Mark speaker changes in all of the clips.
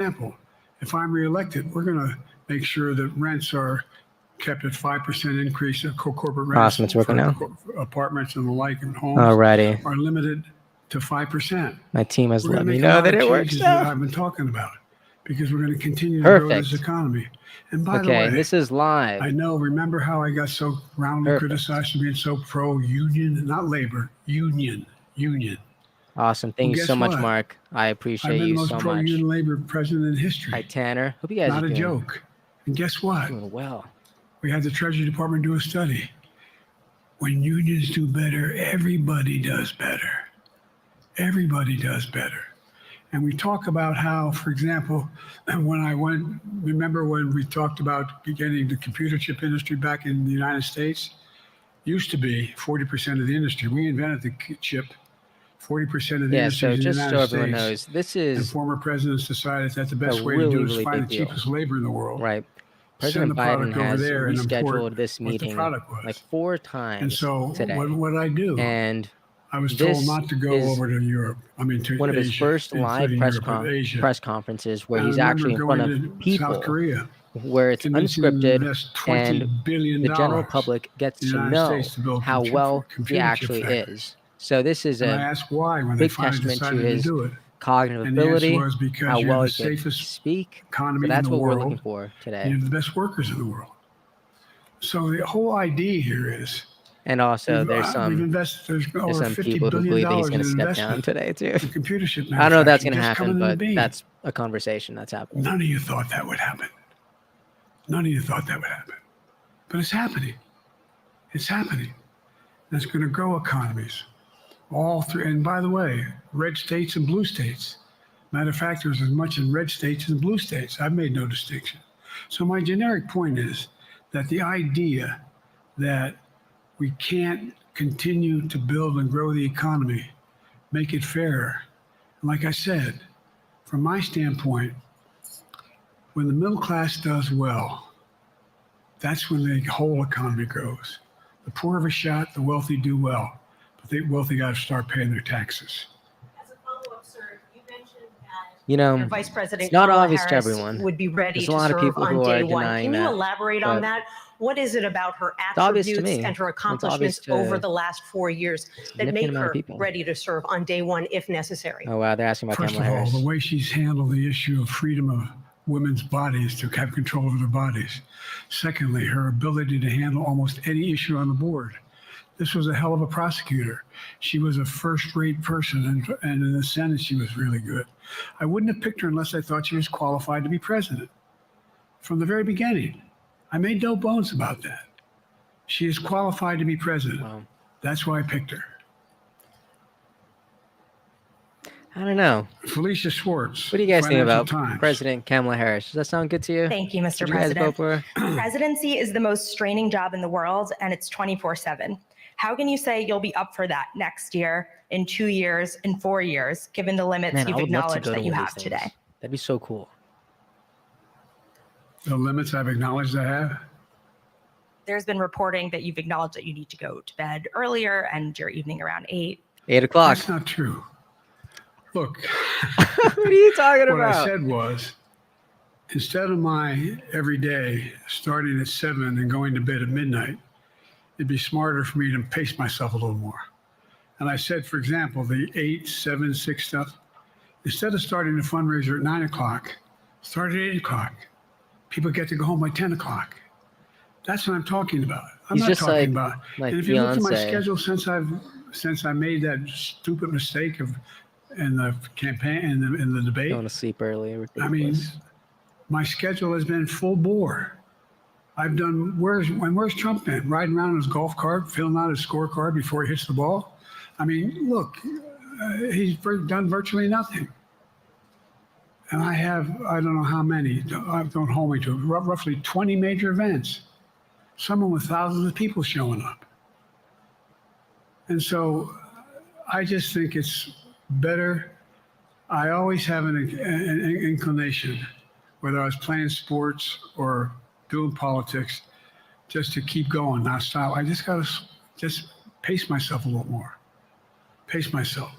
Speaker 1: example, if I'm reelected, we're going to make sure that rents are kept at 5% increase of corporate rents.
Speaker 2: Awesome, it's working now.
Speaker 1: Apartments and the like and homes
Speaker 2: Alrighty.
Speaker 1: are limited to 5%.
Speaker 2: My team has
Speaker 1: We're
Speaker 2: let
Speaker 1: gonna
Speaker 2: me
Speaker 1: make a
Speaker 2: know
Speaker 1: lot
Speaker 2: that
Speaker 1: of
Speaker 2: it works
Speaker 1: changes that
Speaker 2: now.
Speaker 1: I've been talking about because we're going to continue to grow this economy. And by the way,
Speaker 2: this is live.
Speaker 1: I know, remember how I got so roundly criticized for being so pro-union, not labor, union.
Speaker 2: Awesome. Thank you so much, Mark. I appreciate you so much.
Speaker 1: I've been the most pro-union labor president in history.
Speaker 2: Hi, Tanner. Hope you guys
Speaker 1: not
Speaker 2: are
Speaker 1: a
Speaker 2: doing,
Speaker 1: joke. And guess what?
Speaker 2: Doing well.
Speaker 1: We had the Treasury Department do a study. When unions do better, everybody does better. Everybody does better. And we talk about how, for example, remember when we talked about getting the computer chip industry back in the United States? Used to be 40% of the industry. We invented the chip. 40% of the industry in the United States.
Speaker 2: Yeah, so just so everyone knows, this is...
Speaker 1: And former presidents decided that the best way to do it is find the cheapest labor in the world.
Speaker 2: Right. President Biden has rescheduled this meeting like 4 times
Speaker 1: and so
Speaker 2: today.
Speaker 1: What did I do?
Speaker 2: And
Speaker 1: I was told not to go over to Europe. I mean, to
Speaker 2: one of his first live press conferences where he's actually in front of people,
Speaker 1: South Korea,
Speaker 2: where it's unscripted and the general public gets to know how well he actually is. So this is a big testament to his cognitive ability, how well he can speak. So that's what we're looking for today.
Speaker 1: You have the best workers in the world. So the whole idea here is,
Speaker 2: and also there's some people who believe that he's going to step down today too.
Speaker 1: Computer chip
Speaker 2: I don't know if that's going to happen, but that's a conversation that's happening.
Speaker 1: None of you thought that would happen. None of you thought that would happen. But it's happening. It's happening. And it's going to grow economies. All through, and by the way, red states and blue states. Matter of fact, there's as much in red states as blue states. I've made no distinction. So my generic point is that the idea that we can't continue to build and grow the economy, make it fairer. Like I said, from my standpoint, when the middle class does well, that's when the whole economy grows. The poor have a shot, the wealthy do well. But the wealthy got to start paying their taxes.
Speaker 3: As a follow-up, sir, you mentioned that
Speaker 2: your
Speaker 3: Vice President
Speaker 2: it's not
Speaker 3: Kamala
Speaker 2: obvious
Speaker 3: Harris
Speaker 2: to everyone.
Speaker 3: would be ready
Speaker 2: There's
Speaker 3: to
Speaker 2: a lot
Speaker 3: serve
Speaker 2: of people
Speaker 3: on
Speaker 2: who
Speaker 3: day
Speaker 2: are
Speaker 3: one.
Speaker 2: denying
Speaker 3: Can you
Speaker 2: that,
Speaker 3: elaborate on that? What is it about her attributes and her accomplishments over the last 4 years that make her ready to serve on day one if necessary?
Speaker 2: Oh, wow. They're asking about Kamala Harris.
Speaker 1: First of all, the way she's handled the issue of freedom of women's bodies to have control over their bodies. Secondly, her ability to handle almost any issue on the board. This was a hell of a prosecutor. She was a first-rate person, and in the Senate, she was really good. I wouldn't have picked her unless I thought she was qualified to be president. From the very beginning, I made no bones about that. She is qualified to be president.
Speaker 2: Wow.
Speaker 1: That's why I picked her.
Speaker 2: I don't know.
Speaker 1: Felicia Schwartz.
Speaker 2: What do you guys think about
Speaker 1: Times.
Speaker 2: President Kamala Harris? Does that sound good to you?
Speaker 4: Thank you, Mr.
Speaker 2: Did
Speaker 4: President.
Speaker 2: You guys vote for her?
Speaker 4: Presidency is the most straining job in the world, and it's 24/7. How can you say you'll be up for that next year, in 2 years, in 4 years, given the limits you've acknowledged that you have today?
Speaker 2: That'd be so cool.
Speaker 1: The limits I've acknowledged I have?
Speaker 4: There's been reporting that you've acknowledged that you need to go to bed earlier and your evening around 8.
Speaker 2: 8 o'clock.
Speaker 1: That's not true. Look.
Speaker 2: What are you talking about?
Speaker 1: What I said was, instead of my every day starting at 7 and going to bed at midnight, it'd be smarter for me to pace myself a little more. And I said, for example, the 8, 7, 6 stuff, instead of starting the fundraiser at 9 o'clock, start at 8 o'clock. People get to go home by 10 o'clock. That's what I'm talking about. I'm not talking about. And if you look at my schedule since I made that stupid mistake in the campaign in the debate,
Speaker 2: going to sleep early.
Speaker 1: I mean, my schedule has been full bore. I've done. Where's Trump been? Riding around in his golf cart, filling out his scorecard before he hits the ball. I mean, look, he's done virtually nothing. And I don't know how many, don't hold me to it, roughly 20 major events, some with thousands of people showing up. And so I just think it's better. I always have an inclination, whether I was playing sports or doing politics, just to keep going, not stop. I just got to just pace myself a little more. Pace myself.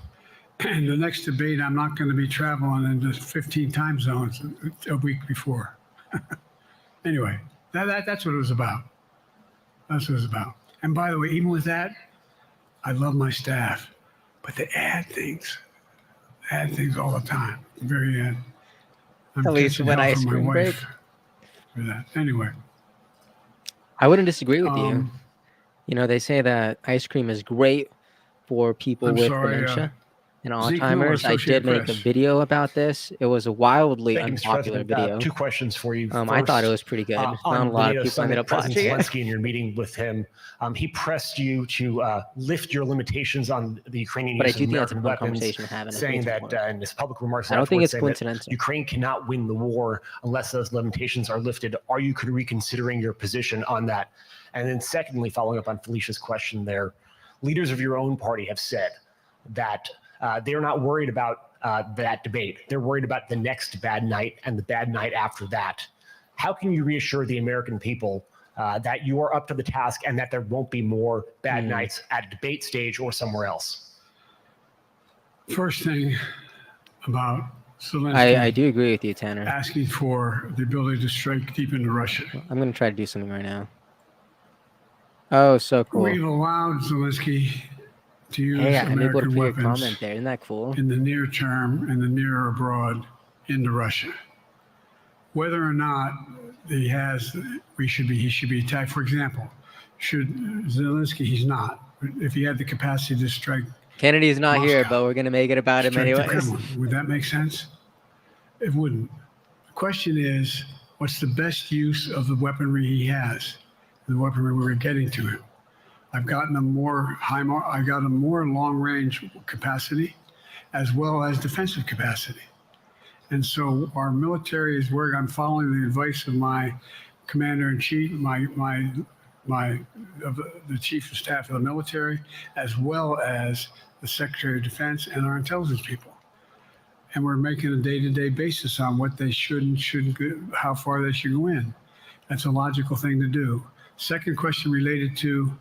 Speaker 1: And the next debate, I'm not going to be traveling into 15 time zones a week before. Anyway, that's what it was about. That's what it was about. And by the way, even with that, I love my staff, but they add things all the time. At the very end. I'm
Speaker 2: At least
Speaker 1: catching
Speaker 2: when
Speaker 1: hell
Speaker 2: ice
Speaker 1: from my
Speaker 2: cream break.
Speaker 1: wife for that. Anyway.
Speaker 2: I wouldn't disagree with you. You know, they say that ice cream is great for people with dementia and Alzheimer's. I did make a video about this. It was a wildly unpopular video.
Speaker 5: Two questions for you. First,
Speaker 2: I thought it was pretty good. Not a lot of people ended up watching it.
Speaker 5: Zelensky, in your meeting with him, he pressed you to lift your limitations on the Ukrainian use of American weapons, saying that in his public remarks,
Speaker 2: I don't think it's coincidental.
Speaker 5: Ukraine cannot win the war unless those limitations are lifted. Are you reconsidering your position on that? And then secondly, following up on Felicia's question there, leaders of your own party have said that they're not worried about that debate. They're worried about the next bad night and the bad night after that. How can you reassure the American people that you are up to the task and that there won't be more bad nights at a debate stage or somewhere else?
Speaker 1: First thing about Zelensky,
Speaker 2: I do agree with you, Tanner.
Speaker 1: Asking for the ability to strike deep into Russia.
Speaker 2: I'm going to try to do something right now. Oh, so cool.
Speaker 1: We've allowed Zelensky to use American weapons
Speaker 2: comment there. Isn't that cool?
Speaker 1: In the near term and the near or abroad into Russia. Whether or not he should be attacked. For example, should Zelensky, he's not. If he had the capacity to strike
Speaker 2: Kennedy's not Moscow, here, but we're going to make it about him anyways.
Speaker 1: Would that make sense? It wouldn't. The question is, what's the best use of the weaponry he has? The weaponry we were getting to him. I've gotten a more long-range capacity, as well as defensive capacity, and so our military is where I'm following the advice of my commander-in-chief, the chief of staff of the military, as well as the Secretary of Defense and our intelligence people, and we're making a day-to-day basis on what they should and shouldn't, how far they should go in. That's a logical thing to do. Second question related to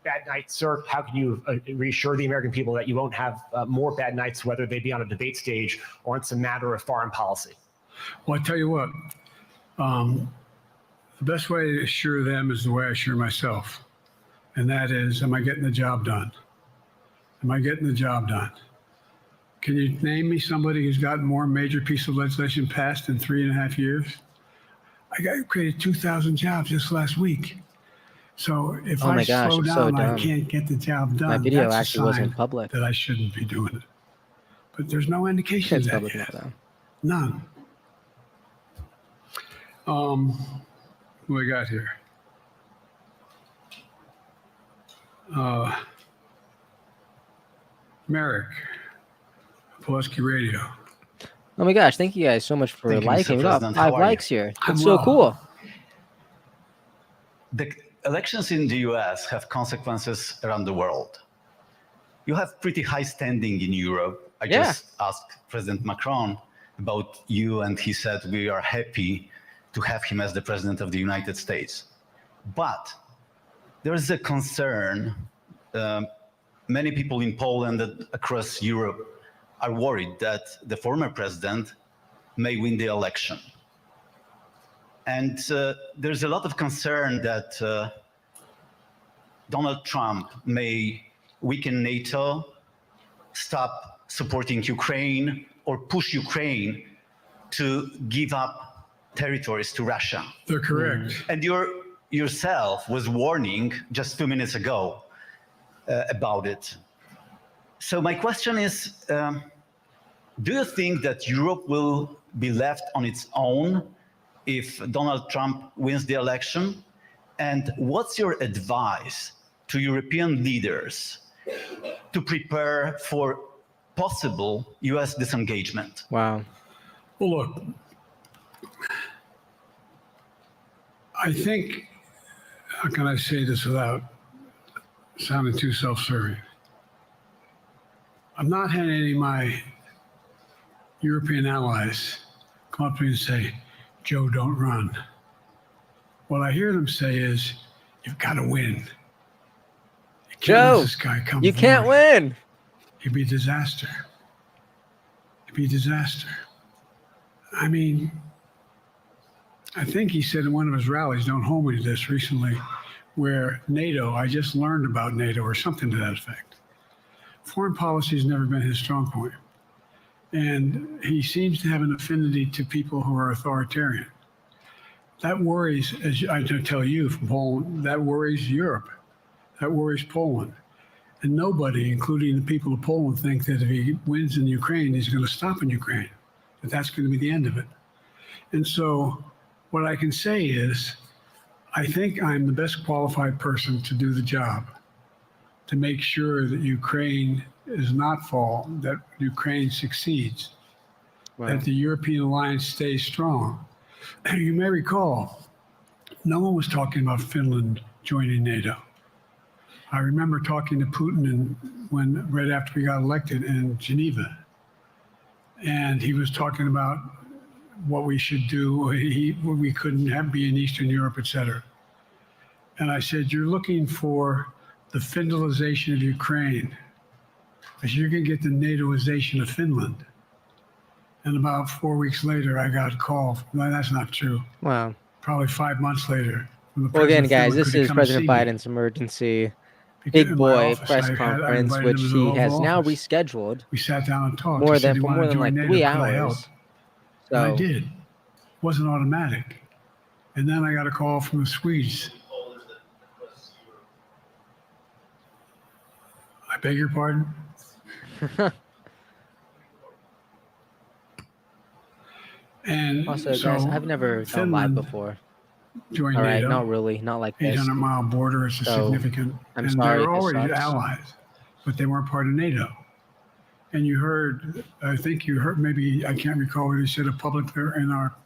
Speaker 5: bad nights, sir. How can you reassure the American people that you won't have more bad nights, whether they be on a debate stage or it's a matter of foreign policy?
Speaker 1: Well, I tell you what, the best way to assure them is the way I assure myself. And that is, am I getting the job done? Am I getting the job done? Can you name me somebody who's gotten more major piece of legislation passed in 3.5 years? I created 2,000 jobs just last week. So if I slow down, I can't get the job done.
Speaker 2: My video
Speaker 1: that's
Speaker 2: actually wasn't public.
Speaker 1: That I shouldn't be doing it. But there's no indication of that yet. None. What do we got here? Merrick, Pulaski Radio.
Speaker 2: Oh my gosh, thank you guys so much for liking. We got 5 likes here. That's so cool.
Speaker 6: The elections in the US have consequences around the world. You have pretty high standing in Europe. I just asked President Macron about you, and he said we are happy to have him as the President of the United States. But there is a concern. Many people in Poland and across Europe are worried that the former president may win the election. And there's a lot of concern that Donald Trump may weaken NATO, stop supporting Ukraine, or push Ukraine to give up territories to Russia.
Speaker 1: They're correct.
Speaker 6: And yourself was warning just 2 minutes ago about it. So my question is, do you think that Europe will be left on its own if Donald Trump wins the election? And what's your advice to European leaders to prepare for possible US disengagement?
Speaker 1: Wow. Well, look, I think, how can I say this without sounding too self-serving? I'm not having any of my European allies come up to me and say, Joe, don't run. What I hear them say is, you've got to win.
Speaker 2: Joe, you can't win.
Speaker 1: It'd be a disaster. It'd be a disaster. I mean, I think he said in one of his rallies, don't hold me to this, recently, where NATO, I just learned about NATO or something to that effect. Foreign policy has never been his strong point. And he seems to have an affinity to people who are authoritarian. That worries, as I tell you from Poland, that worries Europe. That worries Poland. And nobody, including the people of Poland, think that if he wins in Ukraine, he's going to stop in Ukraine, that that's going to be the end of it. And so what I can say is, I think I'm the best qualified person to do the job, to make sure that Ukraine does not fall, that Ukraine succeeds, that the European alliance stays strong. You may recall, no one was talking about Finland joining NATO. I remember talking to Putin right after we got elected in Geneva, and he was talking about what we should do. We couldn't be in Eastern Europe, et cetera. And I said, you're looking for the Finlandization of Ukraine, because you're going to get the NATOization of Finland. And about 4 weeks later, I got a call. No, that's not true.
Speaker 2: Wow.
Speaker 1: Probably 5 months later.
Speaker 2: Well, again, guys, this is President Biden's emergency big boy press conference, which he has now rescheduled.
Speaker 1: We sat down and talked.
Speaker 2: For more than like 3 hours.
Speaker 1: So I did. It wasn't automatic. And then I got a call from the Swedes. I beg your pardon? And
Speaker 2: also,
Speaker 1: so
Speaker 2: guys, I've never done live before.
Speaker 1: Joined
Speaker 2: All right,
Speaker 1: NATO,
Speaker 2: not really, not like this.
Speaker 1: 800-mile border is significant.
Speaker 2: I'm
Speaker 1: and
Speaker 2: sorry,
Speaker 1: they were already allies, but they weren't part of NATO. And you heard, I think you heard, maybe, I can't recall what he said publicly in our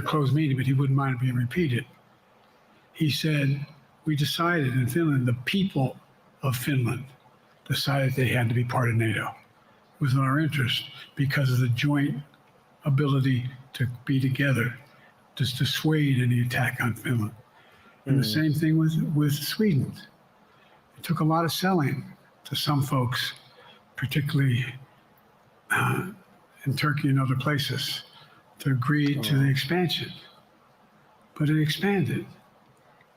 Speaker 1: closed meeting, but he wouldn't mind it being repeated. He said, we decided in Finland, the people of Finland decided they had to be part of NATO. It was in our interest because of the joint ability to be together, to dissuade any attack on Finland. And the same thing with Sweden. It took a lot of selling to some folks, particularly in Turkey and other places, to agree to the expansion. But it expanded.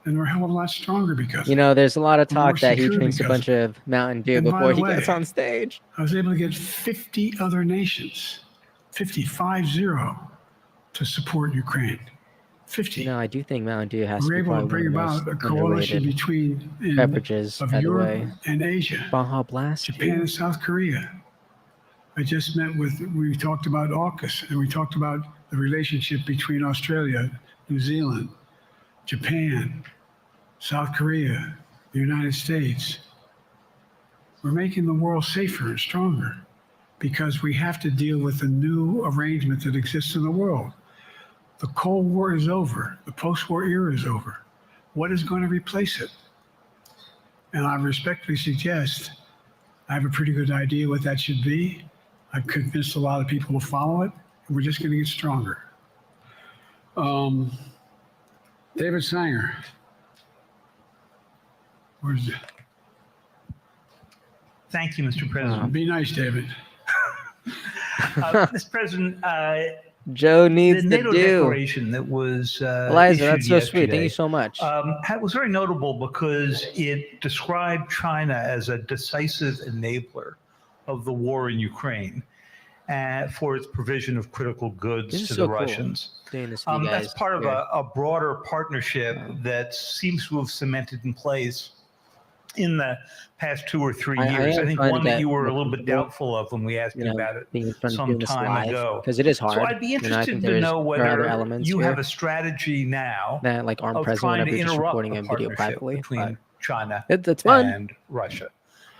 Speaker 1: And we're a hell of a lot stronger because
Speaker 2: you know, there's a lot of talk that he drinks a bunch of Mountain Dew before he gets on stage.
Speaker 1: I was able to get 50 other nations, 50 to support Ukraine. 50.
Speaker 2: No, I do think Mountain Dew has to be
Speaker 1: able to bring about a coalition between
Speaker 2: beverages
Speaker 1: of Europe and Asia,
Speaker 2: Baja Blast,
Speaker 1: Japan and South Korea. I just met we talked about AUKUS, and we talked about the relationship between Australia, New Zealand, Japan, South Korea, the United States. We're making the world safer and stronger because we have to deal with the new arrangement that exists in the world. The Cold War is over. The post-war era is over. What is going to replace it? And I respectfully suggest I have a pretty good idea what that should be. I've convinced a lot of people to follow it, and we're just going to get stronger. David Sanger. Where's it?
Speaker 7: Thank you, Mr. President.
Speaker 1: Be nice, David.
Speaker 7: Mr. President,
Speaker 2: Joe needs
Speaker 7: the NATO
Speaker 2: to do.
Speaker 7: declaration that was
Speaker 2: Eliza, that's so
Speaker 7: yesterday,
Speaker 2: sweet. Thank you so much.
Speaker 7: was very notable because it described China as a decisive enabler of the war in Ukraine for its provision of critical goods to the Russians.
Speaker 2: Cool.
Speaker 7: That's part of a broader partnership that seems to have cemented in place in the past 2 or 3 years. I think one that you were a little bit doubtful of when we asked you about it some time ago.
Speaker 2: Because it is hard.
Speaker 7: So I'd be interested to know whether you have a strategy now
Speaker 2: that, like, armed
Speaker 7: president
Speaker 2: whenever you're just recording a video privately
Speaker 7: between China
Speaker 2: that's fun.
Speaker 7: and Russia,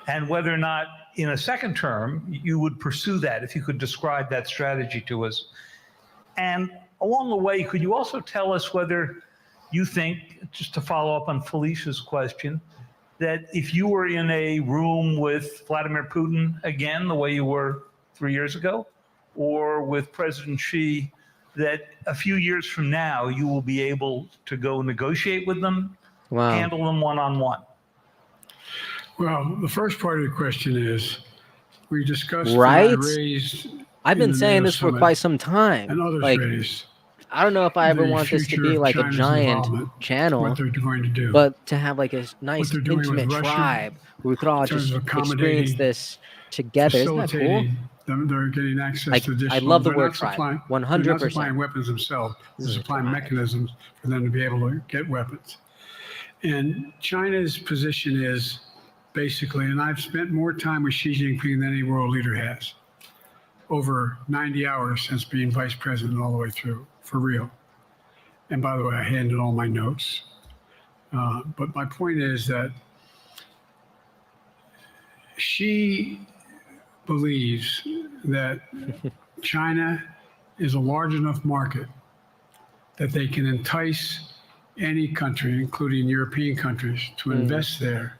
Speaker 7: and whether or not in a second term you would pursue that. If you could describe that strategy to us, and along the way, could you also tell us whether you think, just to follow up on Felicia's question, that if you were in a room with Vladimir Putin again, the way you were 3 years ago, or with President Xi, that a few years from now, you will be able to go negotiate with them, handle them one-on-one?
Speaker 1: Well, the first part of the question is, we discussed,
Speaker 2: right?
Speaker 1: raised.
Speaker 2: I've been saying this for quite some time.
Speaker 1: And others
Speaker 2: like,
Speaker 1: raised.
Speaker 2: I don't know if I ever want this to be like a giant channel,
Speaker 1: what they're going to do,
Speaker 2: but to have like a nice intimate tribe where we could all just experience this together. Isn't that cool?
Speaker 1: They're getting access to additional.
Speaker 2: I love the word tribe. 100%.
Speaker 1: They're not supplying weapons themselves. They're supplying mechanisms for them to be able to get weapons. And China's position is basically, and I've spent more time with Xi Jinping than any world leader has, over 90 hours since being vice president all the way through, for real. And by the way, I handed all my notes. But my point is that Xi believes that China is a large enough market that they can entice any country, including European countries, to invest there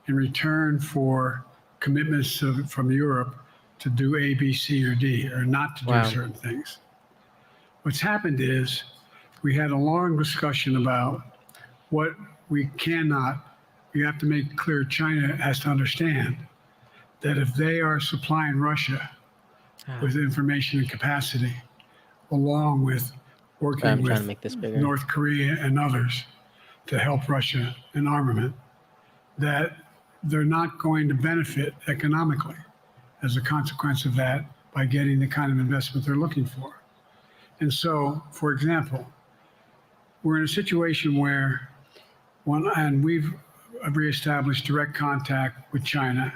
Speaker 1: in return for commitments from Europe to do A, B, C, or D, or not to do certain things. What's happened is we had a long discussion about what we cannot, you have to make clear, China has to understand that if they are supplying Russia with information and capacity, along with working with North Korea and others to help Russia in armament, that they're not going to benefit economically as a consequence of that by getting the kind of investment they're looking for. And so, for example, we're in a situation where we've reestablished direct contact with China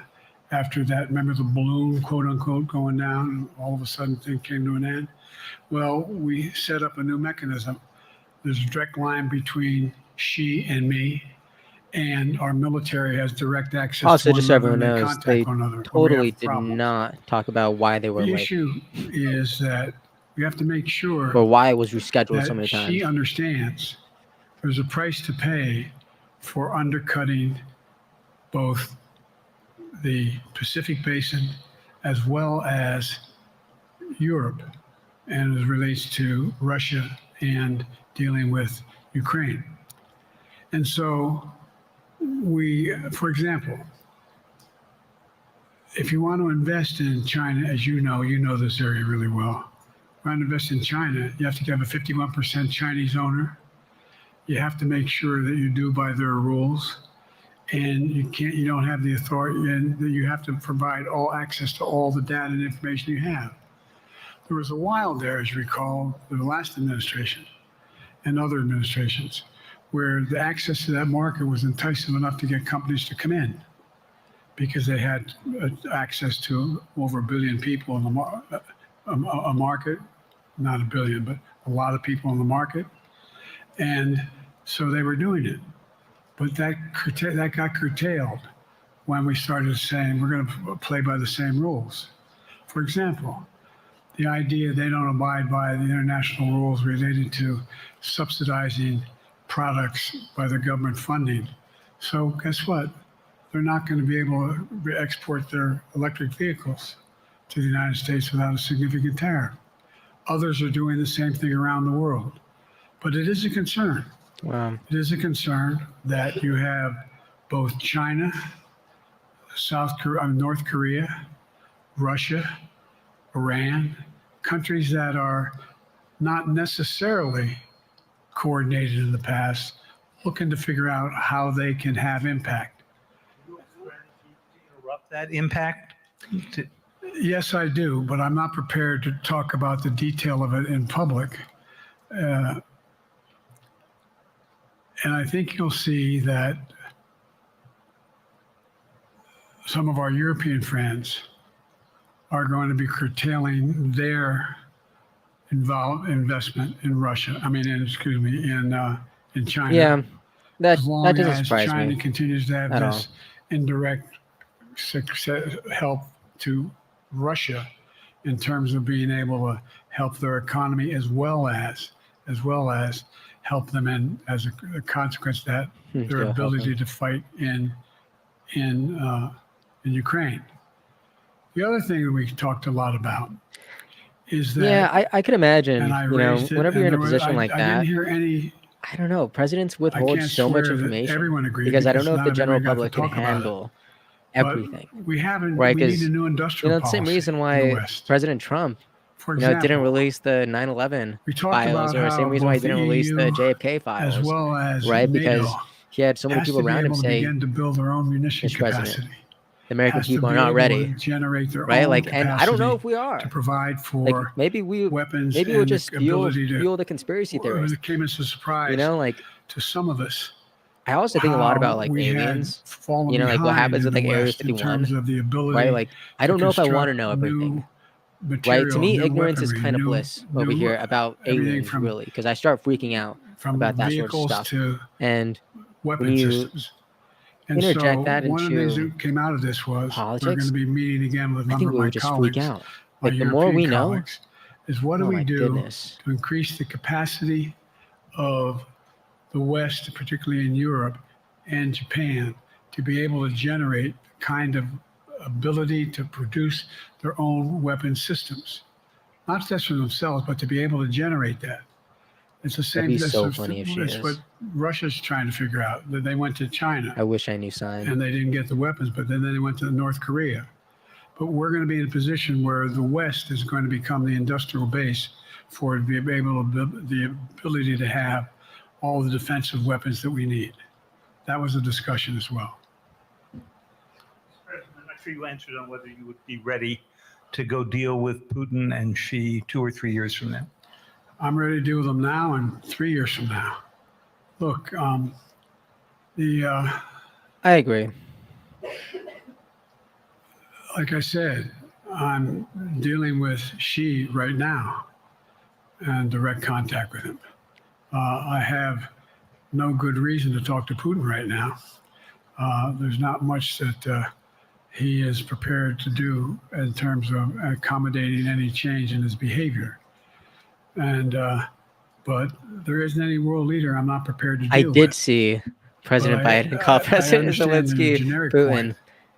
Speaker 1: after that, remember the balloon, quote unquote, going down, and all of a sudden things came to an end? Well, we set up a new mechanism. There's a direct line between Xi and me, and our military has direct access to
Speaker 2: also,
Speaker 1: one
Speaker 2: just so
Speaker 1: another,
Speaker 2: everyone
Speaker 1: and
Speaker 2: knows,
Speaker 1: contact
Speaker 2: they
Speaker 1: one another when we
Speaker 2: totally
Speaker 1: have
Speaker 2: did
Speaker 1: problems.
Speaker 2: not talk about why they were
Speaker 1: The
Speaker 2: late
Speaker 1: issue is that we have to make sure
Speaker 2: or why it was rescheduled so
Speaker 1: that
Speaker 2: many
Speaker 1: she
Speaker 2: times.
Speaker 1: understands there's a price to pay for undercutting both the Pacific Basin as well as Europe, and as it relates to Russia and dealing with Ukraine. And so we, for example, if you want to invest in China, as you know this area really well. If you want to invest in China, you have to have a 51% Chinese owner. You have to make sure that you do by their rules, and you don't have the authority, and you have to provide all access to all the data and information you have. There was a while there, as you recall, the last administration and other administrations, where the access to that market was enticing enough to get companies to come in because they had access to over 1 billion people in a market, not 1 billion, but a lot of people in the market. And so they were doing it. But that got curtailed when we started saying we're going to play by the same rules. For example, the idea they don't abide by the international rules related to subsidizing products by the government funding. So guess what? They're not going to be able to export their electric vehicles to the United States without a significant tariff. Others are doing the same thing around the world. But it is a concern.
Speaker 2: Wow.
Speaker 1: It is a concern that you have both China, North Korea, Russia, Iran, countries that are not necessarily coordinated in the past, looking to figure out how they can have impact.
Speaker 7: Do you have a strategy to interrupt that impact?
Speaker 1: Yes, I do, but I'm not prepared to talk about the detail of it in public. And I think you'll see that some of our European friends are going to be curtailing their investment in Russia. In China.
Speaker 2: Yeah, that
Speaker 1: doesn't
Speaker 2: surprise
Speaker 1: China
Speaker 2: me.
Speaker 1: continues to have
Speaker 2: at
Speaker 1: this
Speaker 2: all.
Speaker 1: indirect help to Russia in terms of being able to help their economy as well as help them in, as a consequence of that, their ability to fight in Ukraine. The other thing that we talked a lot about is that,
Speaker 2: yeah, I could imagine,
Speaker 1: and I raised it,
Speaker 2: whenever you're in a
Speaker 1: and
Speaker 2: position like
Speaker 1: I
Speaker 2: that,
Speaker 1: didn't hear any.
Speaker 2: I don't know, presidents
Speaker 1: I
Speaker 2: withhold
Speaker 1: can't
Speaker 2: so much
Speaker 1: swear that
Speaker 2: information
Speaker 1: everyone agreed
Speaker 2: because I don't know if
Speaker 1: not
Speaker 2: the general
Speaker 1: everybody got to
Speaker 2: public can
Speaker 1: talk about it.
Speaker 2: handle everything.
Speaker 1: We haven't.
Speaker 2: Right?
Speaker 1: We need
Speaker 2: Because
Speaker 1: a new industrial
Speaker 2: the same
Speaker 1: policy
Speaker 2: reason
Speaker 1: in the
Speaker 2: why
Speaker 1: West.
Speaker 2: President Trump,
Speaker 1: For example,
Speaker 2: didn't release the 9/11
Speaker 1: we talked
Speaker 2: files,
Speaker 1: about
Speaker 2: or the same
Speaker 1: how
Speaker 2: reason why he
Speaker 1: both the
Speaker 2: didn't release the
Speaker 1: EU
Speaker 2: JFK files,
Speaker 1: as well as
Speaker 2: right?
Speaker 1: NATO
Speaker 2: Because he had so many
Speaker 1: has
Speaker 2: people
Speaker 1: to be
Speaker 2: around him
Speaker 1: able to
Speaker 2: say,
Speaker 1: begin to build their own munition
Speaker 2: Mr. President,
Speaker 1: capacity.
Speaker 2: the American
Speaker 1: Has to
Speaker 2: people are
Speaker 1: be
Speaker 2: not
Speaker 1: able
Speaker 2: ready,
Speaker 1: to generate their
Speaker 2: right?
Speaker 1: own
Speaker 2: Like, and I don't know if
Speaker 1: capacity
Speaker 2: we are.
Speaker 1: to provide for
Speaker 2: Like, maybe
Speaker 1: weapons
Speaker 2: we'll
Speaker 1: and
Speaker 2: just
Speaker 1: the ability to.
Speaker 2: fuel the conspiracy theorists.
Speaker 1: It came as a surprise
Speaker 2: Like,
Speaker 1: to some of us.
Speaker 2: I also think a lot about like
Speaker 1: we had
Speaker 2: aliens.
Speaker 1: fallen
Speaker 2: Like what
Speaker 1: behind
Speaker 2: happens
Speaker 1: in
Speaker 2: with like
Speaker 1: the
Speaker 2: Area
Speaker 1: West in
Speaker 2: 51,
Speaker 1: terms of the ability,
Speaker 2: right? Like, I don't know if I want to
Speaker 1: construct
Speaker 2: know
Speaker 1: new
Speaker 2: everything. Right? To
Speaker 1: material,
Speaker 2: me,
Speaker 1: new
Speaker 2: ignorance is
Speaker 1: weaponry,
Speaker 2: kind of
Speaker 1: new-
Speaker 2: bliss over
Speaker 1: new,
Speaker 2: here about
Speaker 1: everything
Speaker 2: aliens,
Speaker 1: from-
Speaker 2: really, because I start freaking out
Speaker 1: from
Speaker 2: about that sort of
Speaker 1: vehicles
Speaker 2: stuff.
Speaker 1: to
Speaker 2: And
Speaker 1: weapon
Speaker 2: you
Speaker 1: systems. And
Speaker 2: interject
Speaker 1: so
Speaker 2: that
Speaker 1: one of the things
Speaker 2: into
Speaker 1: that came out of this was we're going
Speaker 2: politics,
Speaker 1: to be meeting again with a
Speaker 2: I
Speaker 1: number
Speaker 2: think
Speaker 1: of
Speaker 2: we
Speaker 1: my
Speaker 2: would just
Speaker 1: colleagues,
Speaker 2: freak out.
Speaker 1: my
Speaker 2: Like, the more we
Speaker 1: European
Speaker 2: know,
Speaker 1: colleagues, is what do
Speaker 2: oh
Speaker 1: we
Speaker 2: my
Speaker 1: do
Speaker 2: goodness.
Speaker 1: to increase the capacity of the West, particularly in Europe and Japan, to be able to generate the kind of ability to produce their own weapon systems. Not just for themselves, but to be able to generate that. It's the same.
Speaker 2: That'd be so funny if she
Speaker 1: That's
Speaker 2: is.
Speaker 1: what Russia's trying to figure out. That they went to China
Speaker 2: I wish I knew sign.
Speaker 1: and they didn't get the weapons, but then they went to North Korea. But we're going to be in a position where the West is going to become the industrial base for the ability to have all the defensive weapons that we need. That was a discussion as well.
Speaker 7: President, I'm not sure you answered on whether you would be ready to go deal with Putin and Xi 2 or 3 years from now.
Speaker 1: I'm ready to deal with them now and 3 years from now. Look,
Speaker 2: I agree.
Speaker 1: like I said, I'm dealing with Xi right now and direct contact with him. I have no good reason to talk to Putin right now. There's not much that he is prepared to do in terms of accommodating any change in his behavior. And but there isn't any world leader I'm not prepared to deal with.
Speaker 2: I did see President Biden call President Zelensky Putin.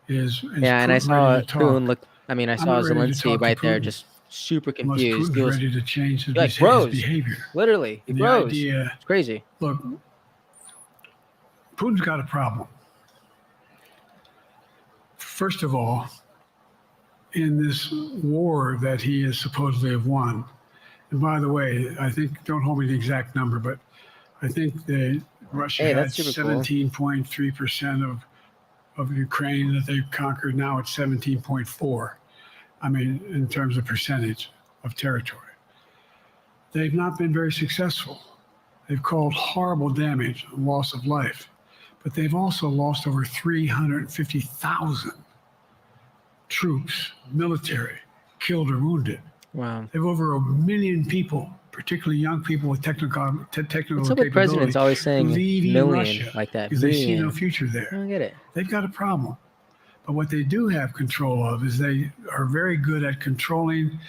Speaker 2: Yeah, and I saw Putin look. I mean, I saw Zelensky right there, just super confused. He was
Speaker 1: ready to change his,
Speaker 2: like,
Speaker 1: his
Speaker 2: froze.
Speaker 1: behavior.
Speaker 2: Literally, he froze.
Speaker 1: Idea,
Speaker 2: it's crazy.
Speaker 1: Look, Putin's got a problem. First of all, in this war that he is supposedly have won, and by the way, I think, don't hold me to the exact number, but I think that Russia had 17.3% of Ukraine that they've conquered. Now it's 17.4. I mean, in terms of percentage of territory. They've not been very successful. They've caused horrible damage, loss of life, but they've also lost over 350,000 troops, military, killed or wounded.
Speaker 2: Wow.
Speaker 1: They have over 1 million people, particularly young people with technical
Speaker 2: What's up with presidents always saying million
Speaker 1: Russia
Speaker 2: like that?
Speaker 1: because they see no future there.
Speaker 2: I don't get it.
Speaker 1: They've got a problem. But what they do have control of is they are very good at controlling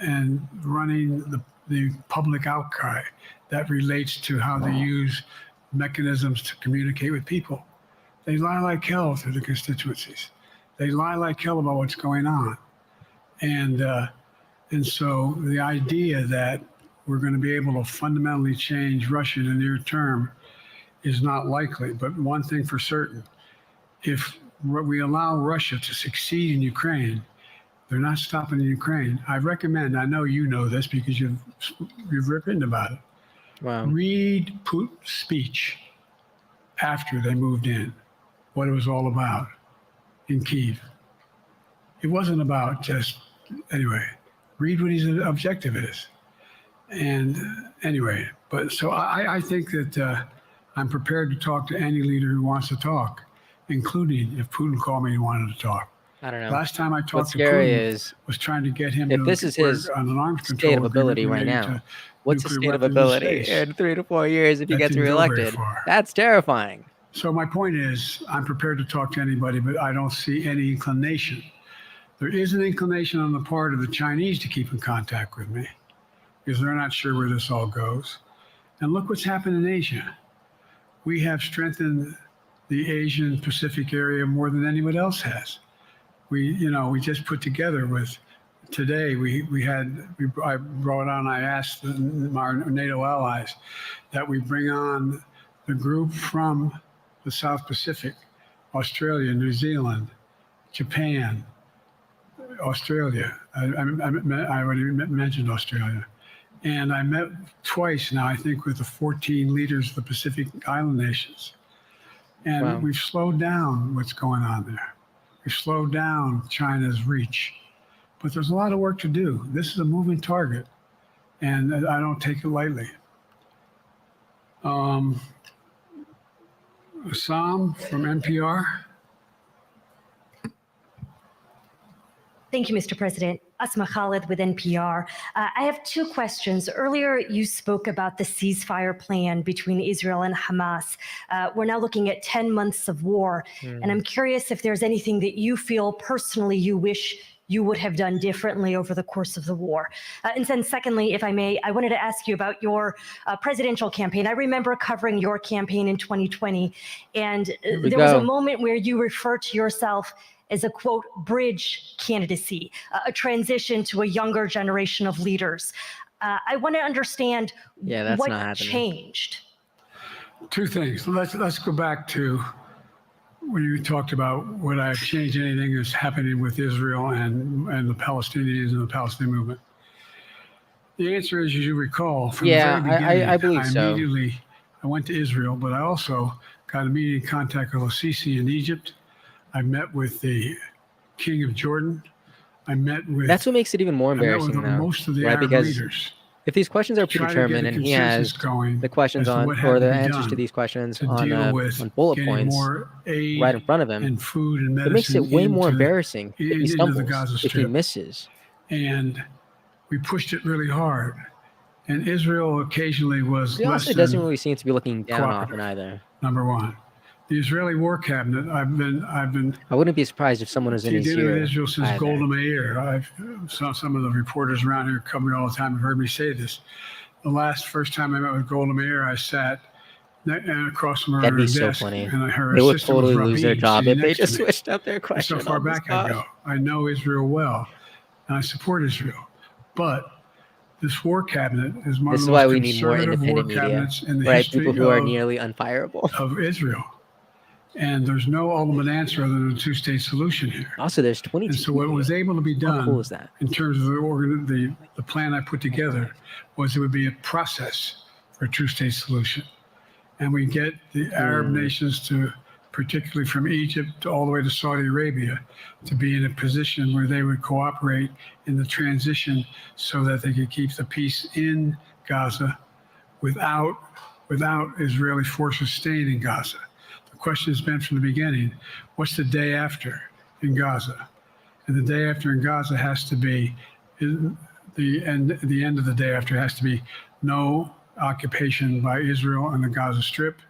Speaker 1: and running the public outcry that relates to how they use mechanisms to communicate with people. They lie like hell to the constituencies. They lie like hell about what's going on. And so the idea that we're going to be able to fundamentally change Russia in the near term is not likely. But one thing for certain, if we allow Russia to succeed in Ukraine, they're not stopping in Ukraine. I recommend, I know you know this because you've written about it.
Speaker 2: Wow.
Speaker 1: Read Putin's speech after they moved in, what it was all about in Kyiv. It wasn't about just, anyway, read what his objective is. And anyway, but so I think that I'm prepared to talk to any leader who wants to talk, including if Putin called me and wanted to talk.
Speaker 2: I don't know.
Speaker 1: Last time I talked to
Speaker 2: scary
Speaker 1: Putin was trying to get him
Speaker 2: if
Speaker 1: to
Speaker 2: this is his
Speaker 1: on an arms control
Speaker 2: state of ability right
Speaker 1: relating
Speaker 2: now,
Speaker 1: to
Speaker 2: what's his
Speaker 1: nuclear
Speaker 2: state of
Speaker 1: weapons in
Speaker 2: ability
Speaker 1: space.
Speaker 2: in 3 to 4 years if he
Speaker 1: That
Speaker 2: gets
Speaker 1: didn't go very
Speaker 2: reelected?
Speaker 1: far.
Speaker 2: That's terrifying.
Speaker 1: So my point is, I'm prepared to talk to anybody, but I don't see any inclination. There is an inclination on the part of the Chinese to keep in contact with me because they're not sure where this all goes. And look what's happened in Asia. We have strengthened the Asian Pacific area more than anyone else has. We just put together with today. I brought on. I asked our NATO allies that we bring on the group from the South Pacific, Australia, New Zealand, Japan, Australia. I already mentioned Australia. And I met twice now, I think, with the 14 leaders of the Pacific Island nations. And we've slowed down what's going on there. We've slowed down China's reach. But there's a lot of work to do. This is a moving target, and I don't take it lightly. Assam from NPR.
Speaker 8: Thank you, Mr. President. Asma Khalid with NPR. I have two questions. Earlier, you spoke about the ceasefire plan between Israel and Hamas. We're now looking at 10 months of war, and I'm curious if there's anything that you feel personally you wish you would have done differently over the course of the war. And then secondly, if I may, I wanted to ask you about your presidential campaign. I remember covering your campaign in 2020, and there was a moment where you referred to yourself as a, quote, bridge candidacy, a transition to a younger generation of leaders. I want to understand what changed.
Speaker 1: Two things. Let's go back to when you talked about would I have changed anything that's happening with Israel and the Palestinians and the Palestinian movement. The answer is, as you recall, from the very beginning,
Speaker 2: I believe so.
Speaker 1: I went to Israel, but I also got immediate contact with Al-Sisi in Egypt. I met with the King of Jordan. I met with.
Speaker 2: That's what makes it even more embarrassing, though,
Speaker 1: most of the
Speaker 2: right?
Speaker 1: Arab
Speaker 2: Because
Speaker 1: leaders.
Speaker 2: If these questions are predetermined and he has the questions on, or the answers to these questions on bullet points right in front of him,
Speaker 1: and food and medicine,
Speaker 2: it makes it way more embarrassing if he stumbles, if he misses.
Speaker 1: And we pushed it really hard. And Israel occasionally was
Speaker 2: he also doesn't really seem to be looking down often either.
Speaker 1: Number one. The Israeli War Cabinet, I've been.
Speaker 2: I wouldn't be surprised if someone was in his ear.
Speaker 1: With Israel since Golda Meir. I've saw some of the reporters around here cover me all the time have heard me say this. The first time I met with Golda Meir, I sat across from her
Speaker 2: That'd be
Speaker 1: desk,
Speaker 2: so funny.
Speaker 1: and her
Speaker 2: they would
Speaker 1: assistant
Speaker 2: totally
Speaker 1: was
Speaker 2: lose their
Speaker 1: Rabin,
Speaker 2: job if they
Speaker 1: next
Speaker 2: just
Speaker 1: to me.
Speaker 2: switched up their question.
Speaker 1: That's how far back I go. I know Israel well, and I support Israel. But this war cabinet is one of the most conservative war cabinets in the history
Speaker 2: people who are nearly unfireable
Speaker 1: of Israel. And there's no ultimate answer other than a two-state solution here.
Speaker 2: Also, there's 22.
Speaker 1: And so what was able to be done,
Speaker 2: how cool is that?
Speaker 1: In terms of the plan I put together, was it would be a process for a two-state solution. And we get the Arab nations to, particularly from Egypt all the way to Saudi Arabia, to be in a position where they would cooperate in the transition so that they could keep the peace in Gaza without Israeli forces staying in Gaza. Question has been from the beginning, what's the day after in Gaza? And the day after in Gaza has to be, the end of the day after has to be no occupation by Israel on the Gaza Strip,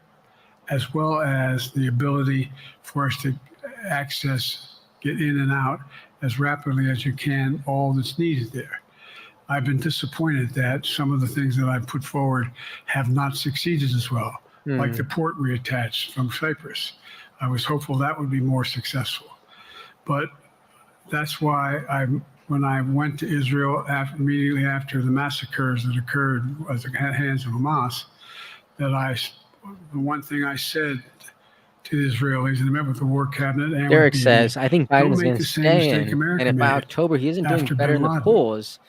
Speaker 1: as well as the ability for us to get in and out as rapidly as you can, all that's needed there. I've been disappointed that some of the things that I've put forward have not succeeded as well. Like the port reattached from Cyprus. I was hopeful that would be more successful. But that's why when I went to Israel immediately after the massacres that occurred at the hands of Hamas, the one thing I said to the Israelis, and I met with the war cabinet. And
Speaker 2: Derek says, I think Biden's going to stay in, and if by October he isn't doing better in the polls,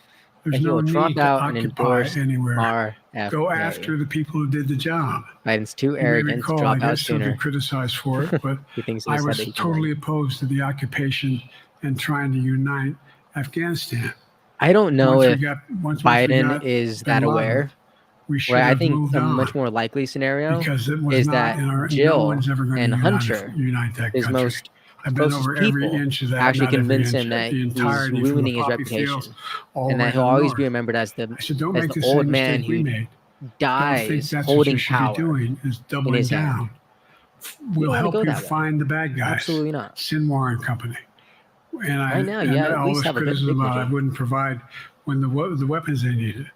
Speaker 1: there's no need
Speaker 2: drop
Speaker 1: to
Speaker 2: out and
Speaker 1: occupy
Speaker 2: endorse
Speaker 1: anywhere.
Speaker 2: RFK.
Speaker 1: Go after the people who did the job.
Speaker 2: Biden's too arrogant to drop out sooner.
Speaker 1: I get criticized for it, but I was totally opposed to the occupation and trying to unite Afghanistan.
Speaker 2: I don't know if Biden is that aware. I think a much more likely scenario is that Jill and Hunter, his most closest people, actually convince him that he's ruining his reputation and that he'll always be remembered as the old man who dies holding power in his hand.
Speaker 1: We'll help you find the bad guys.
Speaker 2: Absolutely not.
Speaker 1: Sinwar and company. And
Speaker 2: right now, at least have a big
Speaker 1: I wouldn't provide when the weapons they needed.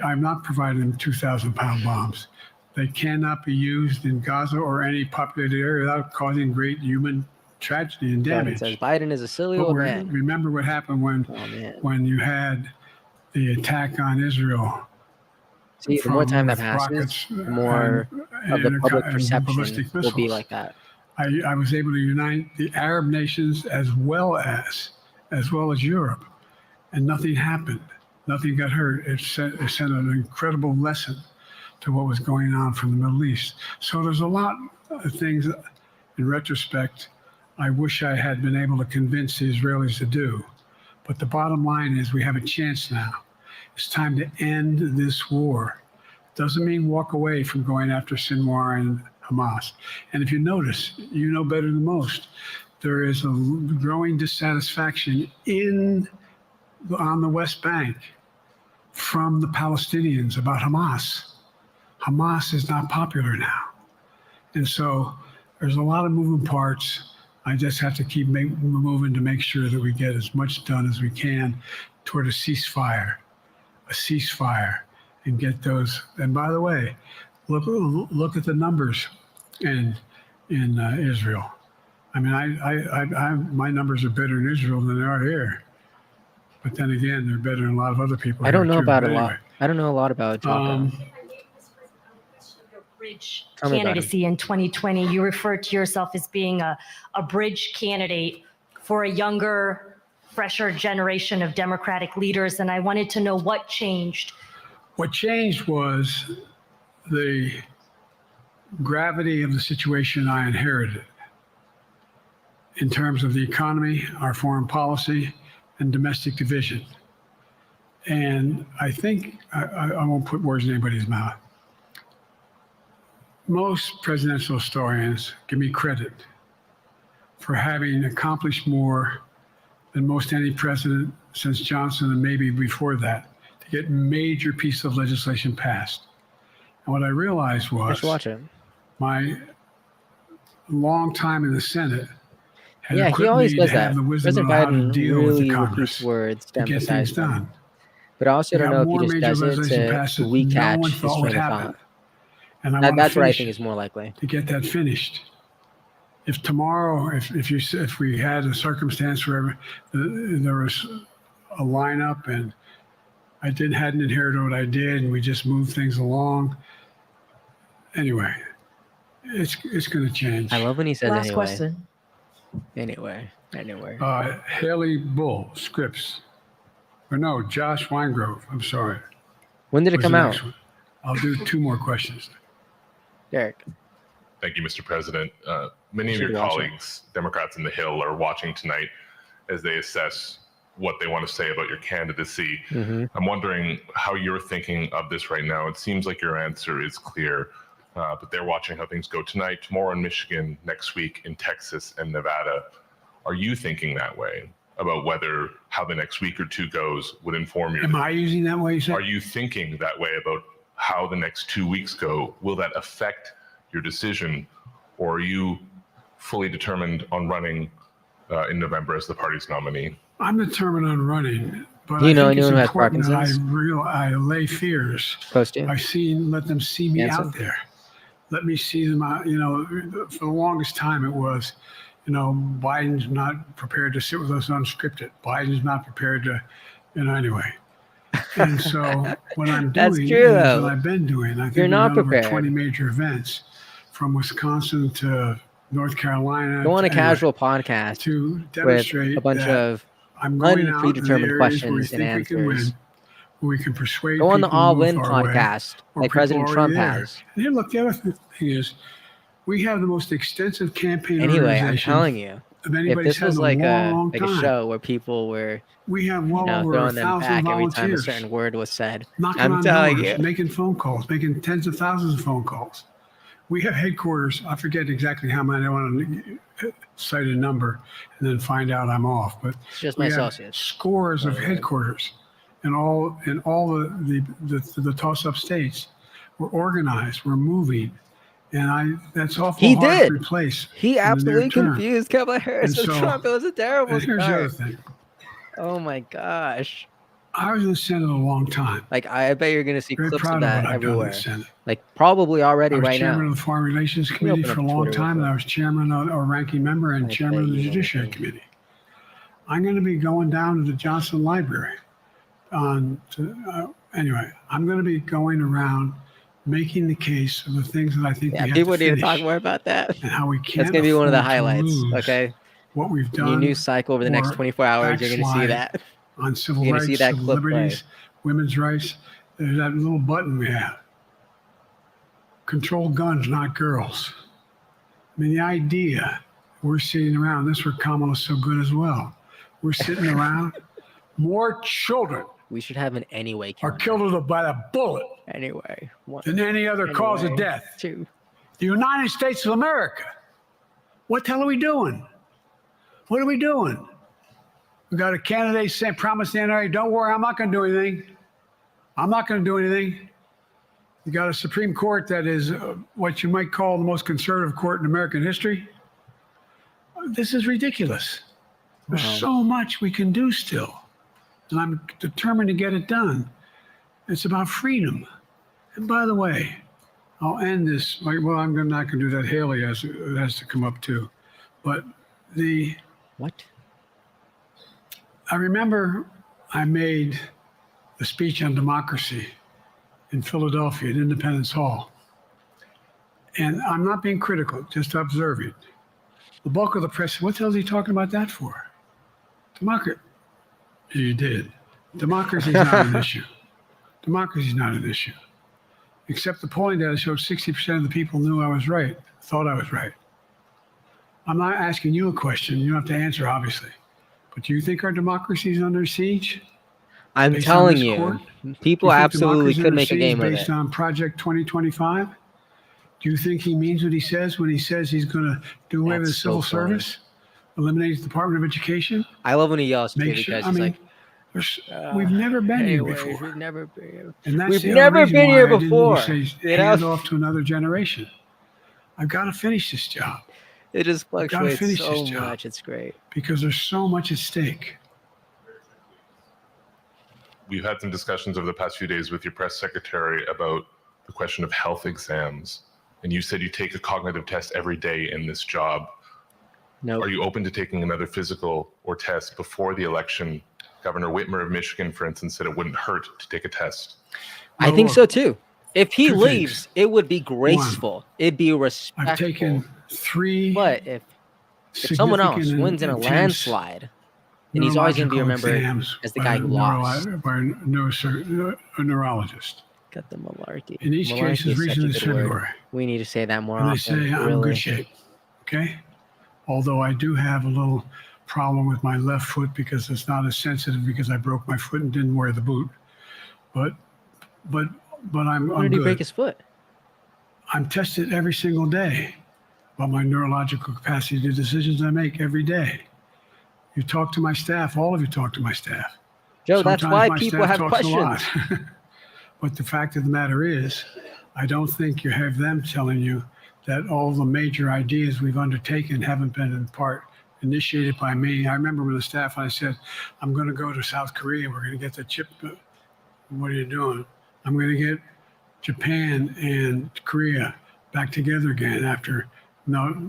Speaker 1: I'm not providing them 2,000-pound bombs. They cannot be used in Gaza or any populated area without causing great human tragedy and damage.
Speaker 2: Says Biden is a silly old man.
Speaker 1: Remember what happened when you had the attack on Israel.
Speaker 2: See, the more time that passes, the more of the public perception will be like that.
Speaker 1: I was able to unite the Arab nations as well as Europe, and nothing happened. Nothing got hurt. It sent an incredible lesson to what was going on from the Middle East. So there's a lot of things, in retrospect, I wish I had been able to convince the Israelis to do. But the bottom line is we have a chance now. It's time to end this war. Doesn't mean walk away from going after Sinwar and Hamas. And if you notice, you know better than most, there is a growing dissatisfaction on the West Bank from the Palestinians about Hamas. Hamas is not popular now. And so there's a lot of moving parts. I just have to keep moving to make sure that we get as much done as we can toward a ceasefire, and get those. And by the way, look at the numbers in Israel. I mean, my numbers are better in Israel than they are here. But then again, they're better than a lot of other people.
Speaker 2: I don't know about
Speaker 1: anyway.
Speaker 2: a lot. I don't know a lot about Jocko.
Speaker 8: Bridge candidacy in 2020. You referred to yourself as being a bridge candidate for a younger, fresher generation of Democratic leaders. And I wanted to know what changed.
Speaker 1: What changed was the gravity of the situation I inherited in terms of the economy, our foreign policy, and domestic division. And I think, I won't put words in anybody's mouth. Most presidential historians give me credit for having accomplished more than most any president since Johnson and maybe before that to get major pieces of legislation passed. And what I realized was my long time in the Senate had equipped me to have the wisdom of how to deal with the Congress to get things done.
Speaker 2: But I also don't know if he just does it to recatch his train of thought.
Speaker 1: And
Speaker 2: that's what I think is more likely.
Speaker 1: To get that finished. If tomorrow, if we had a circumstance where there was a lineup and I hadn't inherited what I did and we just moved things along, anyway, it's going to change.
Speaker 2: I love when he says
Speaker 3: Last
Speaker 2: anyway.
Speaker 3: question.
Speaker 2: Anyway.
Speaker 1: Haley Bull, Scripps. Or no, Josh Weingrove. I'm sorry.
Speaker 2: When did it come out?
Speaker 1: I'll do 2 more questions.
Speaker 2: Derek.
Speaker 9: Thank you, Mr. President. Many of your colleagues, Democrats in the Hill, are watching tonight as they assess what they want to say about your candidacy. I'm wondering how you're thinking of this right now. It seems like your answer is clear, but they're watching how things go tonight, tomorrow in Michigan, next week in Texas and Nevada. Are you thinking that way about how the next week or 2 goes would inform your...
Speaker 1: Am I using that way, you said?
Speaker 9: Are you thinking that way about how the next 2 weeks go? Will that affect your decision, or are you fully determined on running in November as the party's nominee?
Speaker 1: I'm determined on running, but
Speaker 2: I
Speaker 1: think it's important that I allay fears
Speaker 2: Close to.
Speaker 1: let them see me out there. Let me see them out. For the longest time it was, Biden's not prepared to sit with us unscripted. Biden's not prepared to, anyway. And so what I'm doing is what I've been doing. I think
Speaker 2: You're not
Speaker 1: over
Speaker 2: prepared.
Speaker 1: 20 major events from Wisconsin to North Carolina.
Speaker 2: Go on a casual podcast
Speaker 1: to demonstrate
Speaker 2: with a bunch of
Speaker 1: I'm going
Speaker 2: unpredetermined questions and answers.
Speaker 1: We can persuade
Speaker 2: Go on the
Speaker 1: people
Speaker 2: All
Speaker 1: to move
Speaker 2: In
Speaker 1: our way,
Speaker 2: podcast,
Speaker 1: or
Speaker 2: like
Speaker 1: people
Speaker 2: President Trump
Speaker 1: already
Speaker 2: has.
Speaker 1: And here, look, the other thing is, we have the most extensive campaign
Speaker 2: Anyway, I'm
Speaker 1: organization
Speaker 2: telling you,
Speaker 1: of
Speaker 2: if
Speaker 1: anybody's
Speaker 2: this
Speaker 1: had
Speaker 2: was
Speaker 1: in
Speaker 2: like
Speaker 1: a long
Speaker 2: a
Speaker 1: time.
Speaker 2: show where people were
Speaker 1: We have well over
Speaker 2: throwing them
Speaker 1: 1,000
Speaker 2: back every time a
Speaker 1: volunteers
Speaker 2: certain word was said,
Speaker 1: knocking
Speaker 2: I'm
Speaker 1: on
Speaker 2: telling
Speaker 1: doors,
Speaker 2: you.
Speaker 1: making phone calls, making tens of thousands of phone calls. We have headquarters. I forget exactly how many. I want to cite a number and then find out I'm off. But
Speaker 2: It's just
Speaker 1: we
Speaker 2: my
Speaker 1: have
Speaker 2: associates.
Speaker 1: scores of headquarters in all the toss-up states. We're organized. We're moving, and that's awful hard to replace.
Speaker 2: He absolutely confused Kamala Harris with
Speaker 1: so,
Speaker 2: Trump. It was a terrible
Speaker 1: Here's the other
Speaker 2: start.
Speaker 1: thing.
Speaker 2: Oh my gosh.
Speaker 1: I was in the Senate a long time.
Speaker 2: Like, I bet you're going to see
Speaker 1: Very
Speaker 2: clips
Speaker 1: proud
Speaker 2: of that
Speaker 1: what I've done in
Speaker 2: everywhere.
Speaker 1: the Senate.
Speaker 2: Like, probably already
Speaker 1: I was
Speaker 2: right now.
Speaker 1: chairman of the Foreign Relations Committee
Speaker 2: open
Speaker 1: for a
Speaker 2: up
Speaker 1: long
Speaker 2: Twitter
Speaker 1: time,
Speaker 2: real
Speaker 1: and I was chairman or ranking member and chairman of the
Speaker 2: you
Speaker 1: Judiciary Committee. I'm going to be going down to the Johnson Library. Anyway, I'm going to be going around making the case of the things that I think we have
Speaker 2: people
Speaker 1: to
Speaker 2: need to
Speaker 1: finish
Speaker 2: talk more about that.
Speaker 1: and how we can't
Speaker 2: That's going to be one of the
Speaker 1: afford to
Speaker 2: highlights.
Speaker 1: lose
Speaker 2: Okay.
Speaker 1: what we've done.
Speaker 2: New news cycle over the next
Speaker 1: or
Speaker 2: 24 hours. You're going to see
Speaker 1: backslide
Speaker 2: that.
Speaker 1: on civil
Speaker 2: You're gonna
Speaker 1: rights,
Speaker 2: see that
Speaker 1: civil
Speaker 2: clip play.
Speaker 1: liberties, women's rights. There's that little button we have. Control guns, not girls. I mean, the idea we're sitting around, this is where Kamala's so good as well. We're sitting around, more children
Speaker 2: We should have an anyway
Speaker 1: are
Speaker 2: calendar.
Speaker 1: killed by a bullet
Speaker 2: Anyway. One,
Speaker 1: than any other cause of
Speaker 2: anyway,
Speaker 1: death.
Speaker 2: two.
Speaker 1: The United States of America. What the hell are we doing? What are we doing? We got a candidate saying, promise the NRA, don't worry, I'm not going to do anything. I'm not going to do anything. You got a Supreme Court that is what you might call the most conservative court in American history. This is ridiculous. There's so much we can do still. And I'm determined to get it done. It's about freedom. And by the way, I'll end this. Well, I'm not going to do that. Haley has to come up too. But
Speaker 2: What?
Speaker 1: I remember I made the speech on democracy in Philadelphia at Independence Hall. And I'm not being critical, just observing. The bulk of the press, what the hell is he talking about that for? Democracy. You did. Democracy is not an issue. Democracy is not an issue. Except the polling data showed 60% of the people knew I was right, thought I was right. I'm not asking you a question. You don't have to answer, obviously. But do you think our democracy is under siege?
Speaker 2: I'm telling you, people absolutely could make a game of it.
Speaker 1: Based on Project 2025? Do you think he means what he says when he says he's going to do away with the civil service? Eliminate the Department of Education?
Speaker 2: I love when he yells too because he's like,
Speaker 1: we've never been here before.
Speaker 2: We've never been here.
Speaker 1: And that's
Speaker 2: We've
Speaker 1: the
Speaker 2: never
Speaker 1: only reason
Speaker 2: been here
Speaker 1: why I didn't
Speaker 2: before.
Speaker 1: say, hand off to another generation. I've got to finish this job.
Speaker 2: It just fluctuates
Speaker 1: finish
Speaker 2: so
Speaker 1: this job.
Speaker 2: much. It's great.
Speaker 1: Because there's so much at stake.
Speaker 9: We've had some discussions over the past few days with your press secretary about the question of health exams. And you said you take a cognitive test every day in this job.
Speaker 2: No.
Speaker 9: Are you open to taking another physical or test before the election? Governor Whitmer of Michigan, for instance, said it wouldn't hurt to take a test.
Speaker 2: I think so too. If he leaves, it would be graceful. It'd be respectful.
Speaker 1: I've taken 3.
Speaker 2: But if someone else wins in a landslide, then he's always going to be remembered as the guy who lost.
Speaker 1: By a neurologist.
Speaker 2: Got the malarkey.
Speaker 1: In each case, as recent as February.
Speaker 2: We need to say that more
Speaker 1: and
Speaker 2: often.
Speaker 1: They say I'm in good shape. Okay? Although I do have a little problem with my left foot because it's not as sensitive because I broke my foot and didn't wear the boot. But I'm
Speaker 2: Why did he break his foot?
Speaker 1: I'm tested every single day about my neurological capacity to do decisions I make every day. You talk to my staff, all of you talk to my staff.
Speaker 2: Joe,
Speaker 1: Sometimes
Speaker 2: that's why
Speaker 1: my
Speaker 2: people
Speaker 1: staff
Speaker 2: have
Speaker 1: talks a lot.
Speaker 2: questions.
Speaker 1: But the fact of the matter is, I don't think you have them telling you that all the major ideas we've undertaken haven't been in part initiated by me. I remember with the staff, I said, I'm going to go to South Korea. We're going to get the chip. What are you doing? I'm going to get Japan and Korea back together again after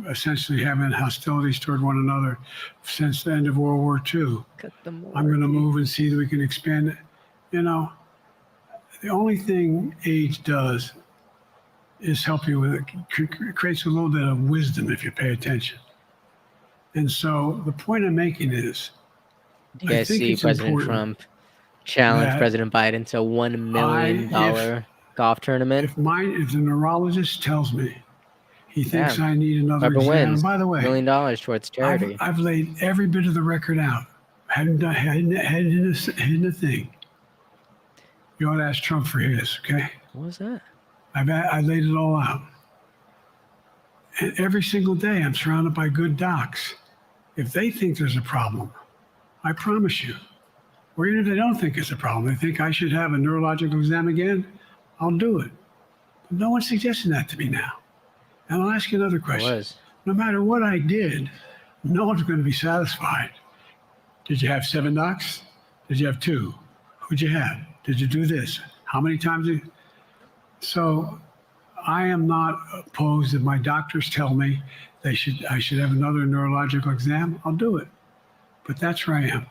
Speaker 1: essentially having hostilities toward one another since the end of World War II. I'm going to move and see that we can expand it. You know, the only thing age does is help you with it. Creates a little bit of wisdom if you pay attention. And so the point I'm making is,
Speaker 2: you guys see President Trump challenge President Biden to $1 million golf tournament?
Speaker 1: If the neurologist tells me he thinks I need another exam,
Speaker 2: wins,
Speaker 1: and by the way,
Speaker 2: $1 million towards charity.
Speaker 1: I've laid every bit of the record out. Hadn't hidden a thing. You ought to ask Trump for his, okay?
Speaker 2: What was that?
Speaker 1: I laid it all out. And every single day I'm surrounded by good docs. If they think there's a problem, I promise you, or even if they don't think it's a problem, they think I should have a neurological exam again, I'll do it. But no one's suggesting that to me now. And I'll ask you another question. No matter what I did, no one's going to be satisfied. Did you have 7 docs? Did you have 2? Who'd you have? Did you do this? How many times? So I am not opposed if my doctors tell me I should have another neurological exam, I'll do it. But that's where I am.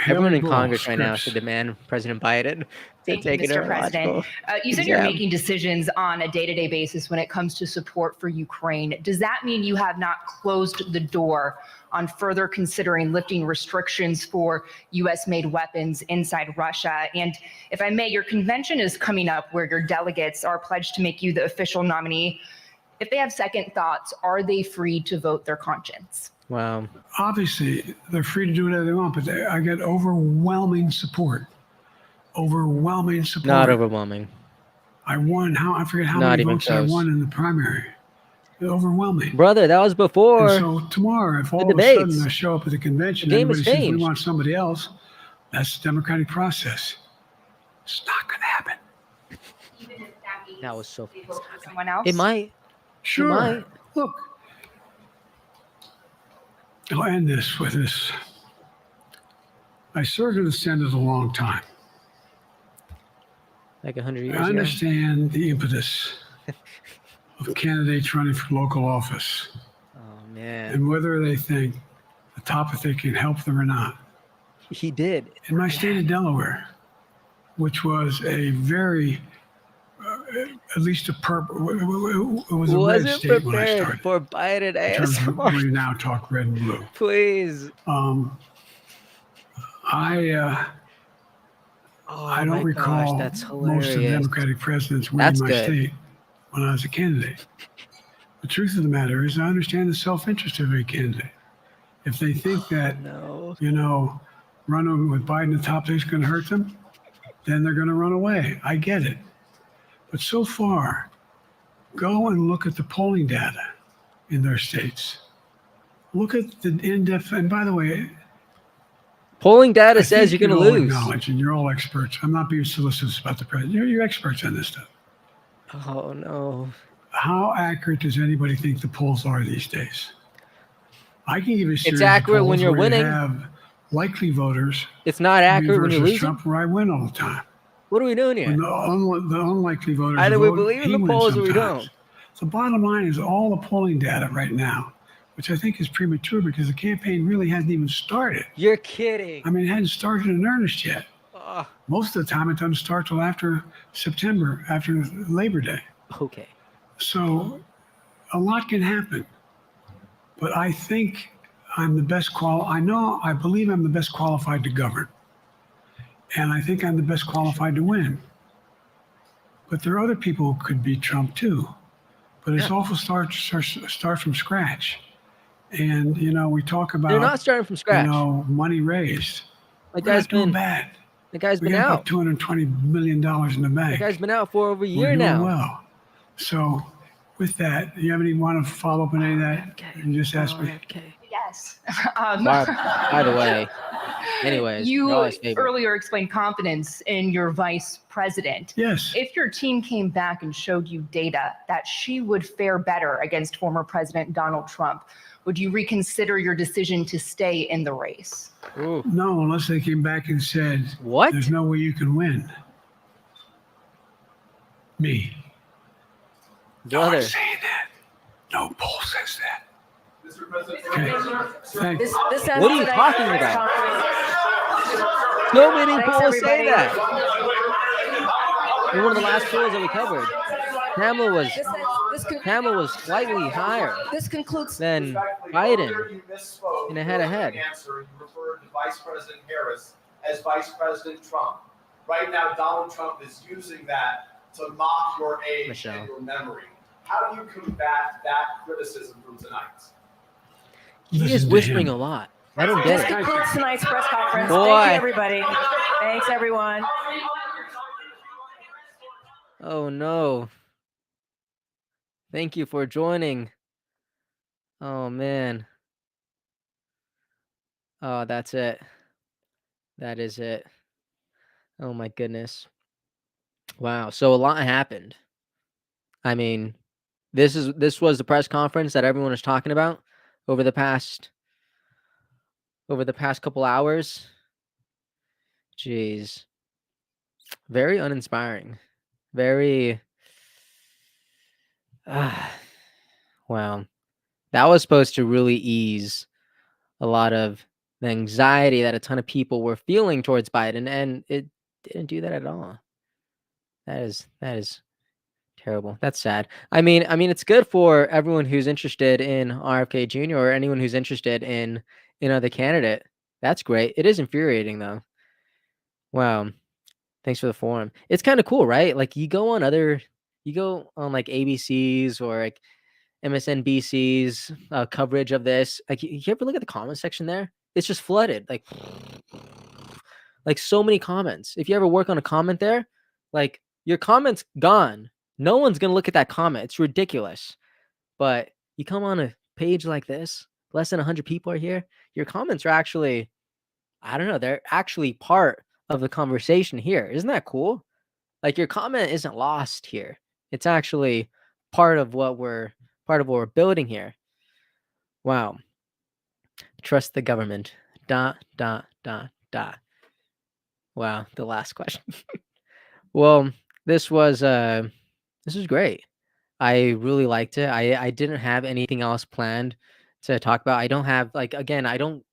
Speaker 2: Everyone in Congress right now should demand President Biden to take
Speaker 4: Mr. President. You said you're making decisions on a day-to-day basis when it comes to support for Ukraine. Does that mean you have not closed the door on further considering lifting restrictions for U.S.-made weapons inside Russia? And if I may, your convention is coming up where your delegates are pledged to make you the official nominee. If they have second thoughts, are they free to vote their conscience?
Speaker 2: Wow.
Speaker 1: Obviously, they're free to do whatever they want, but I get overwhelming support. Overwhelming support.
Speaker 2: Not overwhelming.
Speaker 1: I won. I forget how many votes I won in the primary. Overwhelming.
Speaker 2: Brother, that was before.
Speaker 1: And so tomorrow, if all of a sudden I show up at the convention, everybody says we want somebody else, that's the democratic process. It's not going to happen.
Speaker 4: Even if that means
Speaker 2: that was so
Speaker 4: they vote for someone else?
Speaker 2: It might.
Speaker 1: Sure.
Speaker 2: It might.
Speaker 1: Look. I'll end this with this. I served in the Senate a long time.
Speaker 2: Like 100 years
Speaker 1: I understand the impetus of candidates running for local office.
Speaker 2: Oh, man.
Speaker 1: And whether they think the topic can help them or not.
Speaker 2: He did.
Speaker 1: In my state of Delaware, which was a very, at least it was a red state when I started.
Speaker 2: For Biden
Speaker 1: ASMR. We now talk red and blue.
Speaker 2: Please.
Speaker 1: I don't recall most of the Democratic presidents winning my state when I was a candidate. The truth of the matter is I understand the self-interest of every candidate. If they think that, running with Biden at the top is going to hurt them, then they're going to run away. I get it. But so far, go and look at the polling data in their states. Look at the in-depth, and by the way,
Speaker 2: polling data says you're going to lose.
Speaker 1: Acknowledge, and you're all experts. I'm not being solicitous about the president. You're experts on this stuff.
Speaker 2: Oh, no.
Speaker 1: How accurate does anybody think the polls are these days? I can give you a series
Speaker 2: It's accurate when you're winning.
Speaker 1: You have likely voters.
Speaker 2: It's not accurate when you're losing.
Speaker 1: Trump, where I win all the time.
Speaker 2: What are we doing here?
Speaker 1: When the unlikely voters
Speaker 2: either we believe in the polls or we don't.
Speaker 1: The bottom line is all the polling data right now, which I think is premature because the campaign really hasn't even started.
Speaker 2: You're kidding.
Speaker 1: I mean, it hadn't started in earnest yet. Most of the time, it doesn't start till after September, after Labor Day.
Speaker 2: Okay.
Speaker 1: So a lot can happen. But I think I'm the best I believe I'm the best qualified to govern. And I think I'm the best qualified to win. But there are other people who could beat Trump too. But it's awful start from scratch. And, we talk about...
Speaker 2: They're not starting from scratch.
Speaker 1: Money raised.
Speaker 2: The guy's been
Speaker 1: bad.
Speaker 2: The guy's been out.
Speaker 1: $220 million in the bank.
Speaker 2: The guy's been out for over a year now.
Speaker 1: Well. So with that, do you have any want to follow up on any of that?
Speaker 2: Okay.
Speaker 1: And just ask me.
Speaker 4: Yes.
Speaker 2: By the way, anyways,
Speaker 4: you earlier explained confidence in your vice president.
Speaker 1: Yes.
Speaker 4: If your team came back and showed you data that she would fare better against former President Donald Trump, would you reconsider your decision to stay in the race?
Speaker 2: Ooh.
Speaker 1: No, unless they came back and said,
Speaker 2: "What?
Speaker 1: There's no way you can win." Me.
Speaker 2: Brother.
Speaker 1: No one's saying that. No poll says that. Mr. President. Okay. Thanks.
Speaker 2: What are you talking about? So many polls say that. In one of the last polls that we covered, Kamala was slightly higher than Biden in a head-to-head.
Speaker 10: You referred to Vice President Harris as Vice President Trump. Right now, Donald Trump is using that to mock your age and your memory. How do you combat that criticism from tonight?
Speaker 2: He is whispering a lot. I don't get it.
Speaker 11: This concludes tonight's press conference.
Speaker 2: Boy.
Speaker 11: Thank you, everybody. Thanks, everyone.
Speaker 2: Oh, no. Thank you for joining. Oh, man. Oh, that's it. That is it. Oh, my goodness. Wow. So a lot happened. I mean, this was the press conference that everyone was talking about over the past couple hours. Jeez. Very uninspiring. Very wow. That was supposed to really ease a lot of the anxiety that a ton of people were feeling towards Biden, and it didn't do that at all. That is terrible. That's sad. I mean, it's good for everyone who's interested in RFK Jr. or anyone who's interested in the candidate. That's great. It is infuriating though. Wow. Thanks for the forum. It's kind of cool, right? Like you go on like ABC's or like MSNBC's coverage of this. Like you ever look at the comment section there? It's just flooded. Like so many comments. If you ever work on a comment there, like your comment's gone. No one's going to look at that comment. It's ridiculous. But you come on a page like this, less than 100 people are here. Your comments are actually, I don't know, they're actually part of the conversation here. Isn't that cool? Like your comment isn't lost here. It's actually part of what we're building here. Wow. Trust the government. ... Wow, the last question. Well, this was great. I really liked it. I didn't have anything else planned to talk about. I don't have again, I don't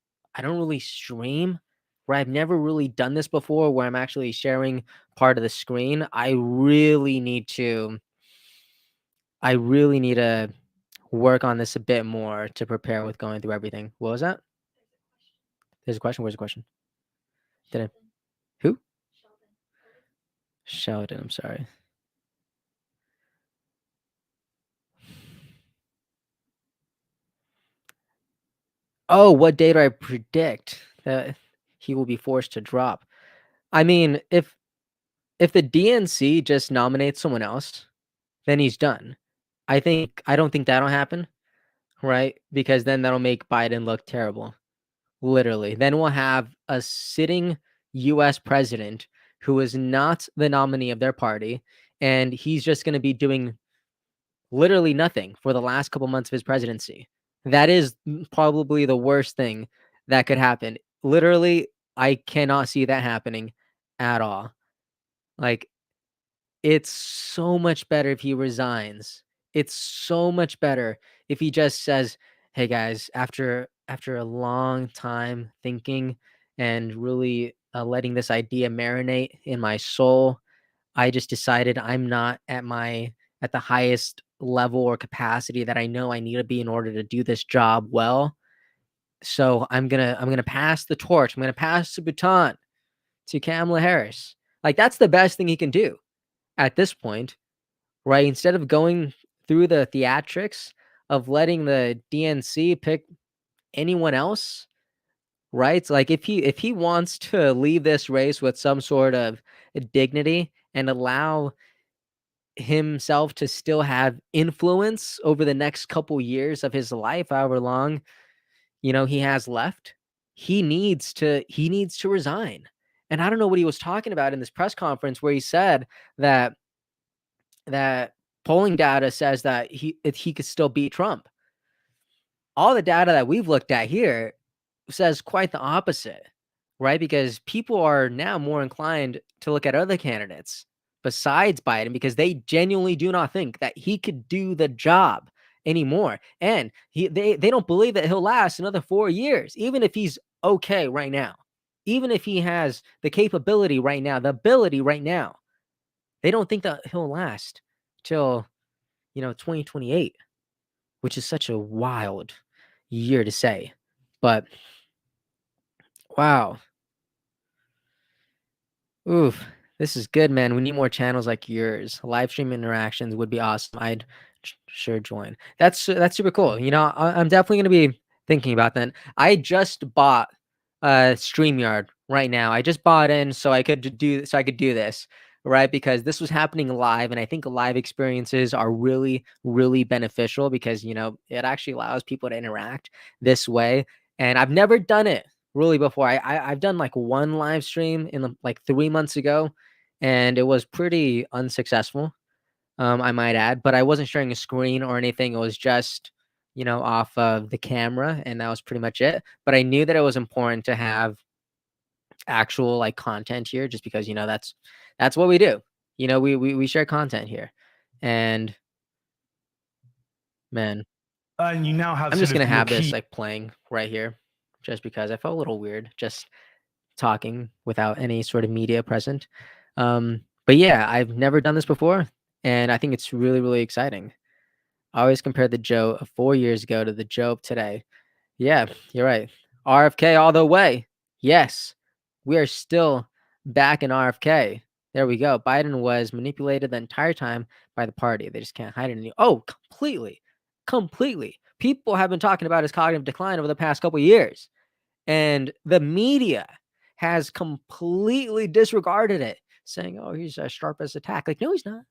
Speaker 2: really stream, where I've never really done this before where I'm actually sharing part of the screen. I really need to work on this a bit more to prepare with going through everything. What was that? There's a question. Where's the question? Who? Sheldon, I'm sorry. Oh, what date do I predict that he will be forced to drop? I mean, if the DNC just nominates someone else, then he's done. I don't think that'll happen, right? Because then that'll make Biden look terrible. Literally. Then we'll have a sitting US president who is not the nominee of their party, and he's just going to be doing literally nothing for the last couple months of his presidency. That is probably the worst thing that could happen. Literally, I cannot see that happening at all. Like, it's so much better if he resigns. It's so much better if he just says, "Hey guys, after a long time thinking and really letting this idea marinate in my soul, I just decided I'm not at the highest level or capacity that I know I need to be in order to do this job well. So I'm gonna pass the torch. I'm gonna pass the baton to Kamala Harris." Like that's the best thing he can do at this point, right? Instead of going through the theatrics of letting the DNC pick anyone else, right? Like if he wants to leave this race with some sort of dignity and allow himself to still have influence over the next couple years of his life, however long he has left, he needs to resign. And I don't know what he was talking about in this press conference where he said that polling data says that he could still beat Trump. All the data that we've looked at here says quite the opposite, right? Because people are now more inclined to look at other candidates besides Biden because they genuinely do not think that he could do the job anymore. And they don't believe that he'll last another 4 years, even if he's okay right now. Even if he has the capability right now, the ability right now, they don't think that he'll last till 2028, which is such a wild year to say. But wow. Oof. This is good, man. We need more channels like yours. Live stream interactions would be awesome. I'd sure join. That's super cool. I'm definitely going to be thinking about that. I just bought StreamYard right now. I just bought in so I could do this, right? Because this was happening live, and I think live experiences are really, really beneficial because it actually allows people to interact this way. And I've never done it really before. I've done like one live stream in like 3 months ago, and it was pretty unsuccessful. I might add, but I wasn't sharing a screen or anything. It was just off of the camera, and that was pretty much it. But I knew that it was important to have actual like content here, just because that's what we do. We share content here, and man,
Speaker 5: and you now have
Speaker 2: I'm just gonna have this like playing right here just because I felt a little weird just talking without any sort of media present. But yeah, I've never done this before, and I think it's really, really exciting. I always compare the Joe of 4 years ago to the Joe of today. Yeah, you're right. RFK all the way. Yes, we are still back in RFK. There we go. Biden was manipulated the entire time by the party. They just can't hide it anymore. Oh, completely. Completely. People have been talking about his cognitive decline over the past couple of years, and the media has completely disregarded it, saying, oh, he's as sharp as a tack. Like, no, he's not.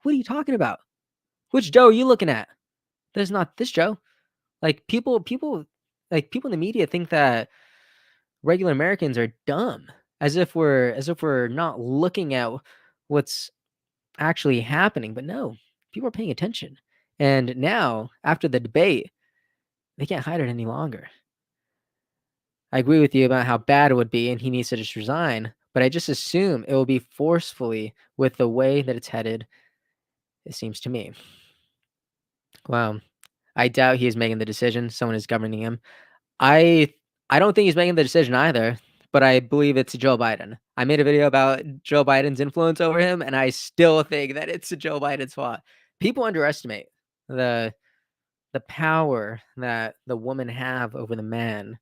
Speaker 2: What are you talking about? Which Joe are you looking at? There's not this Joe. Like people in the media think that regular Americans are dumb, as if we're not looking at what's actually happening. But no, people are paying attention. And now, after the debate, they can't hide it any longer. I agree with you about how bad it would be, and he needs to just resign. But I just assume it will be forcefully with the way that it's headed, it seems to me. Wow. I doubt he is making the decision. Someone is governing him. I don't think he's making the decision either, but I believe it's Joe Biden. I made a video about Joe Biden's influence over him, and I still think that it's Joe Biden's fault. People underestimate the power that the women have over the man.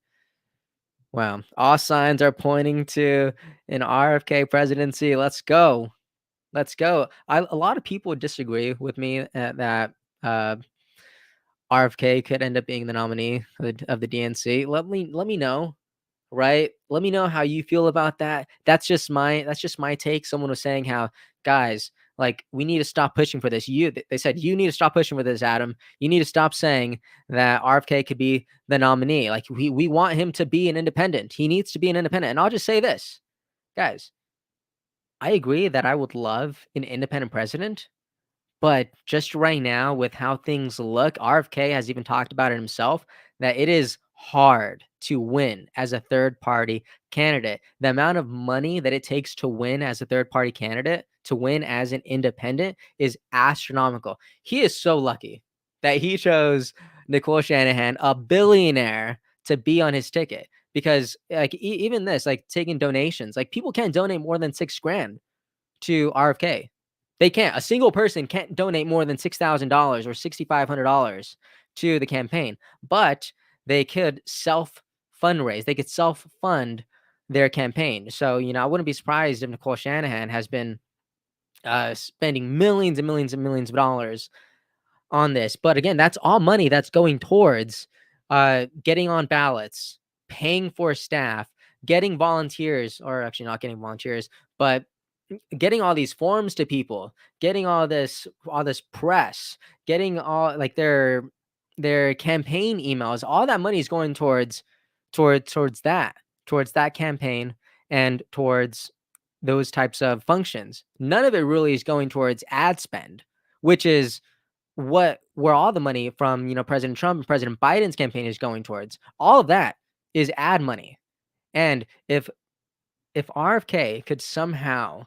Speaker 2: Wow. All signs are pointing to an RFK presidency. Let's go. Let's go. A lot of people disagree with me that RFK could end up being the nominee of the DNC. Let me know, right? Let me know how you feel about that. That's just my take. Someone was saying how, guys, like, we need to stop pushing for this. They said you need to stop pushing for this, Adam. You need to stop saying that RFK could be the nominee. Like, we want him to be an independent. He needs to be an independent. And I'll just say this, guys. I agree that I would love an independent president. But just right now, with how things look, RFK has even talked about it himself, that it is hard to win as a third-party candidate. The amount of money that it takes to win as a third-party candidate, to win as an independent, is astronomical. He is so lucky that he chose Nicole Shanahan, a billionaire, to be on his ticket. Because like even this, like taking donations, like people can't donate more than $6,000 to RFK. They can't. A single person can't donate more than $6,000 or $6,500 to the campaign, but they could self-fundraise. They could self-fund their campaign. So, I wouldn't be surprised if Nicole Shanahan has been spending millions and millions and millions of dollars on this. But again, that's all money that's going towards getting on ballots, paying for staff, getting volunteers, or actually not getting volunteers, but getting all these forms to people, getting all this press, getting all like their campaign emails. All that money is going towards that campaign and towards those types of functions. None of it really is going towards ad spend, which is where all the money from President Trump and President Biden's campaign is going towards. All of that is ad money. And if RFK could somehow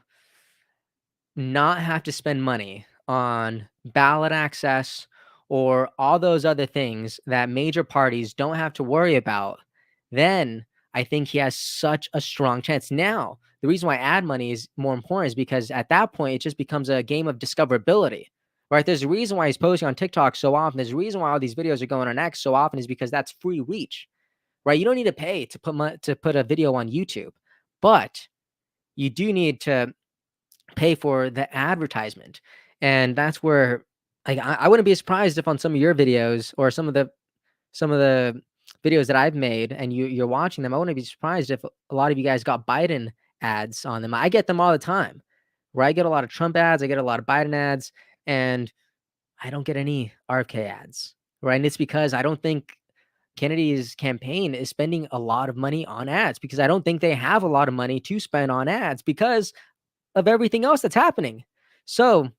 Speaker 2: not have to spend money on ballot access or all those other things that major parties don't have to worry about, then I think he has such a strong chance. Now, the reason why ad money is more important is because at that point, it just becomes a game of discoverability, right? There's a reason why he's posting on TikTok so often. There's a reason why all these videos are going on X so often, is because that's free reach, right? You don't need to pay to put a video on YouTube, but you do need to pay for the advertisement. And that's where, like, I wouldn't be surprised if on some of your videos or some of the videos that I've made and you're watching them, I wouldn't be surprised if a lot of you guys got Biden ads on them. I get them all the time, right? I get a lot of Trump ads, I get a lot of Biden ads, and I don't get any RFK ads, right? And it's because I don't think Kennedy's campaign is spending a lot of money on ads, because I don't think they have a lot of money to spend on ads because of everything else that's happening. So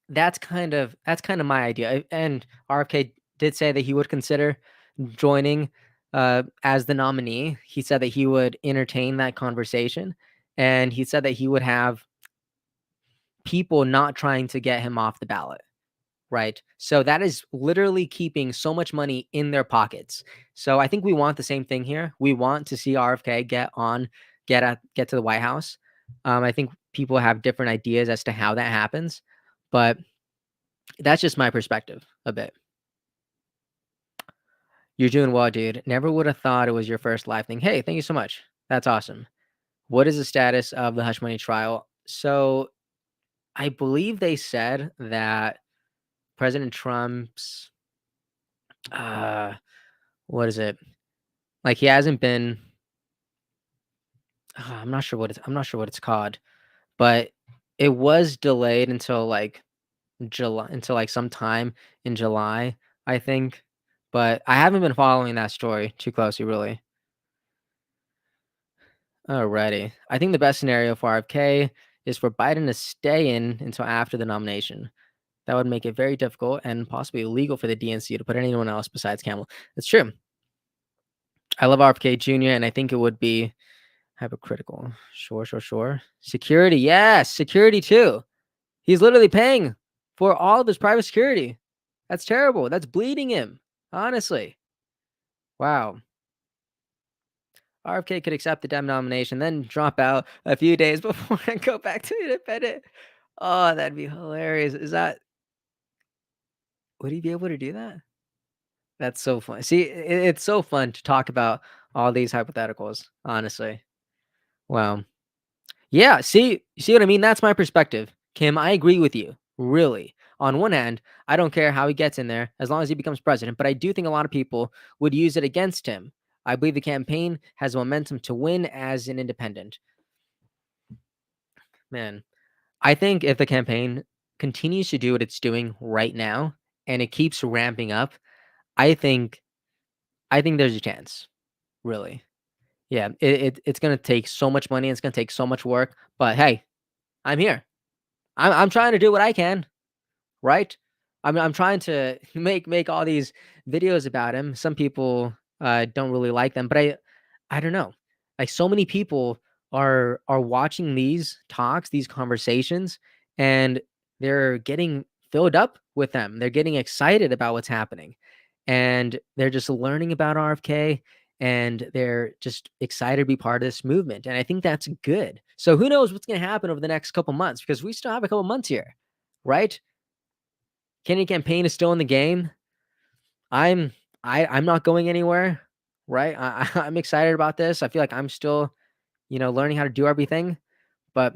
Speaker 2: that's kind of my idea. And RFK did say that he would consider joining as the nominee. He said that he would entertain that conversation, and he said that he would have people not trying to get him off the ballot. right? So that is literally keeping so much money in their pockets. So I think we want the same thing here. We want to see RFK get to the White House. I think people have different ideas as to how that happens, but that's just my perspective a bit. You're doing well, dude. Never would have thought it was your first live thing. Hey, thank you so much. That's awesome. What is the status of the hush money trial? So I believe they said that President Trump's, what is it? Like he hasn't been, I'm not sure what it's called, but it was delayed until like sometime in July, I think. But I haven't been following that story too closely, really. Alrighty. I think the best scenario for RFK is for Biden to stay in until after the nomination. That would make it very difficult and possibly illegal for the DNC to put anyone else besides Kamala. That's true. I love RFK Jr., and I think it would be hypocritical. Sure. Security. Yes, security too. He's literally paying for all of his private security. That's terrible. That's bleeding him, honestly. Wow. RFK could accept the Dem nomination, then drop out a few days before and go back to independent. Oh, that'd be hilarious. Would he be able to do that? That's so fun. See, it's so fun to talk about all these hypotheticals, honestly. Wow. Yeah, see what I mean? That's my perspective. Kim, I agree with you. Really. On one hand, I don't care how he gets in there as long as he becomes president, but I do think a lot of people would use it against him. I believe the campaign has momentum to win as an independent. Man, I think if the campaign continues to do what it's doing right now and it keeps ramping up, I think there's a chance. Really. Yeah, it's going to take so much money, it's going to take so much work, but hey, I'm here. I'm trying to do what I can, right? I'm trying to make all these videos about him. Some people don't really like them, but I don't know. Like so many people are watching these talks, these conversations, and they're getting filled up with them. They're getting excited about what's happening, and they're just learning about RFK, and they're just excited to be part of this movement. And I think that's good. So who knows what's going to happen over the next couple months, because we still have a couple months here, right? Kennedy campaign is still in the game. I'm not going anywhere, right? I'm excited about this. I feel like I'm still, learning how to do everything, but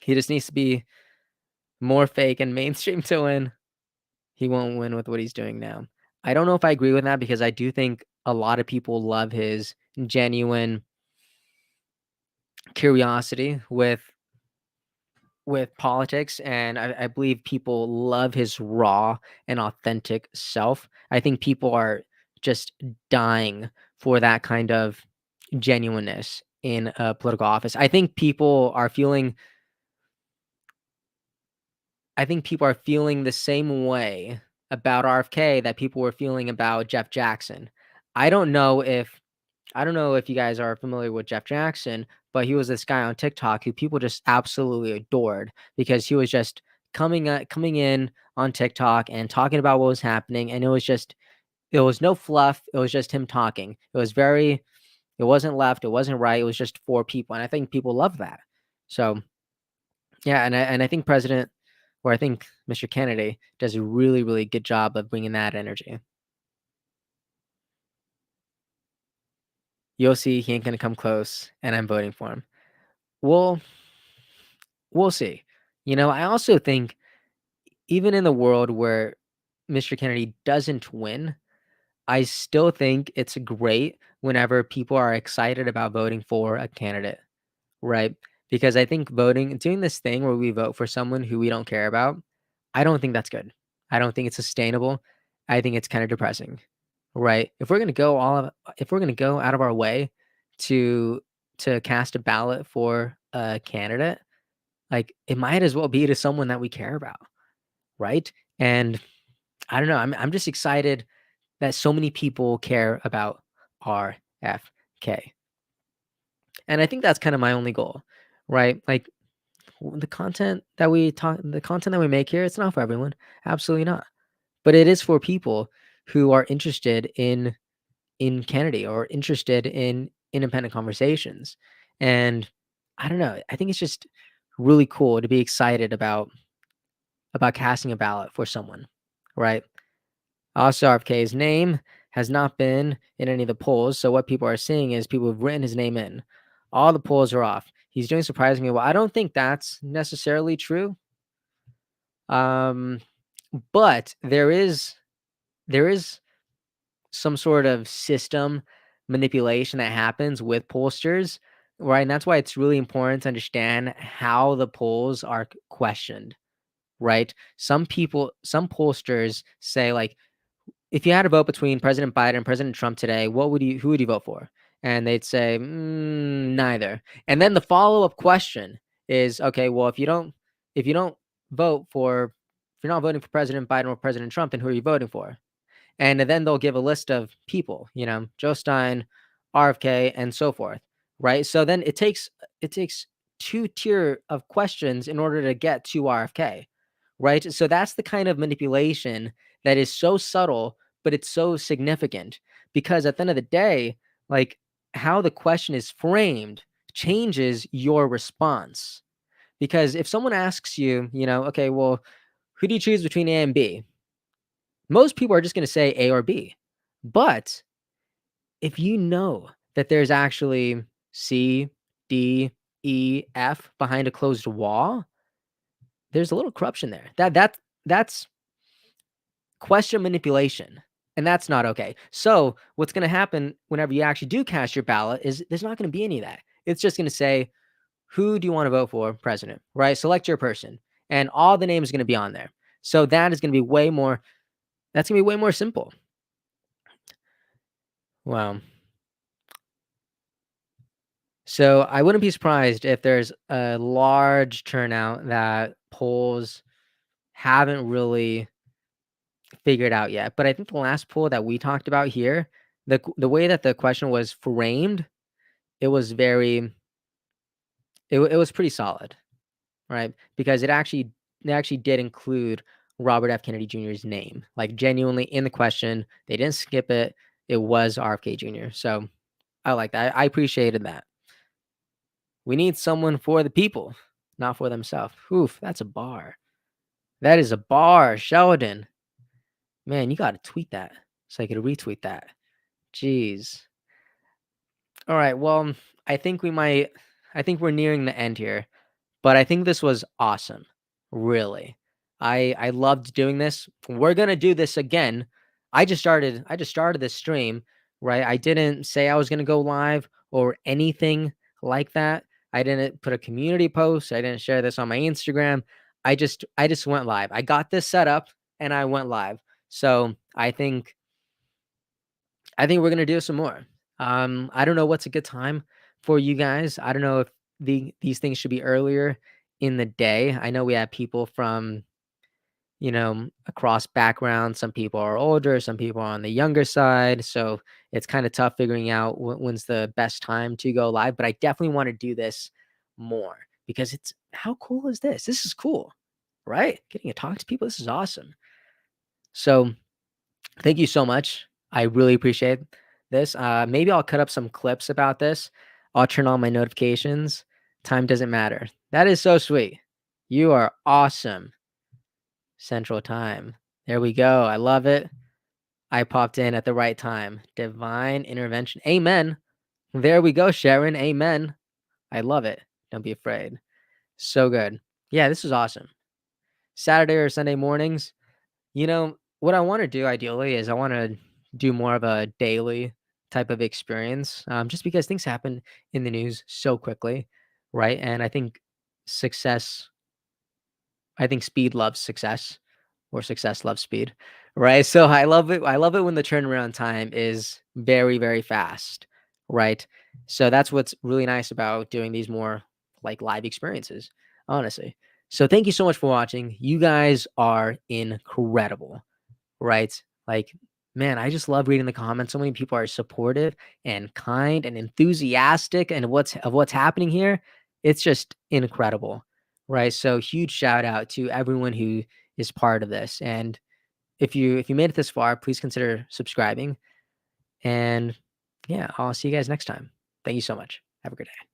Speaker 2: he just needs to be more fake and mainstream to win. He won't win with what he's doing now. I don't know if I agree with that, because I do think a lot of people love his genuine curiosity with politics, and I believe people love his raw and authentic self. I think people are just dying for that kind of genuineness in a political office. I think people are feeling the same way about RFK that people were feeling about Jeff Jackson. I don't know if you guys are familiar with Jeff Jackson, but he was this guy on TikTok who people just absolutely adored, because he was just coming in on TikTok and talking about what was happening, and it was no fluff. It was just him talking. It wasn't left, it wasn't right. It was just for people, and I think people love that. So, yeah, and I think Mr. Kennedy does a really, really good job of bringing that energy. You'll see he ain't going to come close, and I'm voting for him. We'll see. I also think even in the world where Mr. Kennedy doesn't win, I still think it's great whenever people are excited about voting for a candidate, right? Because I think doing this thing where we vote for someone who we don't care about, I don't think that's good. I don't think it's sustainable. I think it's kind of depressing, right? If we're going to go out of our way to cast a ballot for a candidate, like it might as well be to someone that we care about, right? And I don't know, I'm just excited that so many people care about RFK. And I think that's kind of my only goal, right? Like the content that we make here, it's not for everyone. Absolutely not. But it is for people who are interested in Kennedy or interested in independent conversations. And I don't know. I think it's just really cool to be excited about casting a ballot for someone, right? Also, RFK's name has not been in any of the polls. So what people are seeing is people have written his name in. All the polls are off. He's doing surprisingly well. I don't think that's necessarily true. But there is some sort of system manipulation that happens with pollsters, right? And that's why it's really important to understand how the polls are questioned, right? Some pollsters say, like, if you had a vote between President Biden and President Trump today, who would you vote for? And they'd say, neither. And then the follow-up question is, okay, well, if you're not voting for President Biden or President Trump, then who are you voting for? And then they'll give a list of people, Joe Stein, RFK, and so forth, right? So then it takes 2 tier of questions in order to get to RFK, right? So that's the kind of manipulation that is so subtle, but it's so significant, because at the end of the day, like, how the question is framed changes your response. Because if someone asks you, okay, well, who do you choose between A and B? Most people are just going to say A or B. But if you know that there's actually C, D, E, F behind a closed wall, there's a little corruption there. That's question manipulation, and that's not okay. So what's going to happen whenever you actually do cast your ballot is there's not going to be any of that. It's just going to say, who do you want to vote for president, right? Select your person, and all the names are going to be on there. So that's going to be way more simple. Wow. So I wouldn't be surprised if there's a large turnout that polls haven't really figured out yet. But I think the last poll that we talked about here, the way that the question was framed, it was it was pretty solid, right? Because they actually did include Robert F. Kennedy Jr.'s name, like, genuinely in the question. They didn't skip it. It was RFK Jr. So I like that. I appreciated that. We need someone for the people, not for themselves. Oof, that's a bar. That is a bar, Sheldon. Man, you got to tweet that so I could retweet that. Jeez. All right, well, I think we're nearing the end here, but I think this was awesome. Really. I loved doing this. We're going to do this again. I just started this stream, right? I didn't say I was going to go live or anything like that. I didn't put a community post. I didn't share this on my Instagram. I just went live. I got this set up and I went live. So I think we're going to do some more. I don't know what's a good time for you guys. I don't know if these things should be earlier in the day. I know we have people from, across backgrounds. Some people are older, some people are on the younger side. So it's kind of tough figuring out when's the best time to go live. But I definitely want to do this more, because how cool is this? This is cool, right? Getting to talk to people. This is awesome. So thank you so much. I really appreciate this. Maybe I'll cut up some clips about this. I'll turn on my notifications. Time doesn't matter. That is so sweet. You are awesome. Central Time. There we go. I love it. I popped in at the right time. Divine intervention. Amen. There we go, Sharon. Amen. I love it. Don't be afraid. So good. Yeah, this is awesome. Saturday or Sunday mornings. What I want to do ideally is I want to do more of a daily type of experience, just because things happen in the news so quickly, right? And I think speed loves success, or success loves speed, right? So I love it. I love it when the turnaround time is very, very fast, right? So that's what's really nice about doing these more like live experiences, honestly. So thank you so much for watching. You guys are incredible, right? Like, man, I just love reading the comments. So many people are supportive and kind and enthusiastic and what's happening here. It's just incredible, right? So huge shout out to everyone who is part of this. And if you made it this far, please consider subscribing. And yeah, I'll see you guys next time. Thank you so much. Have a good day.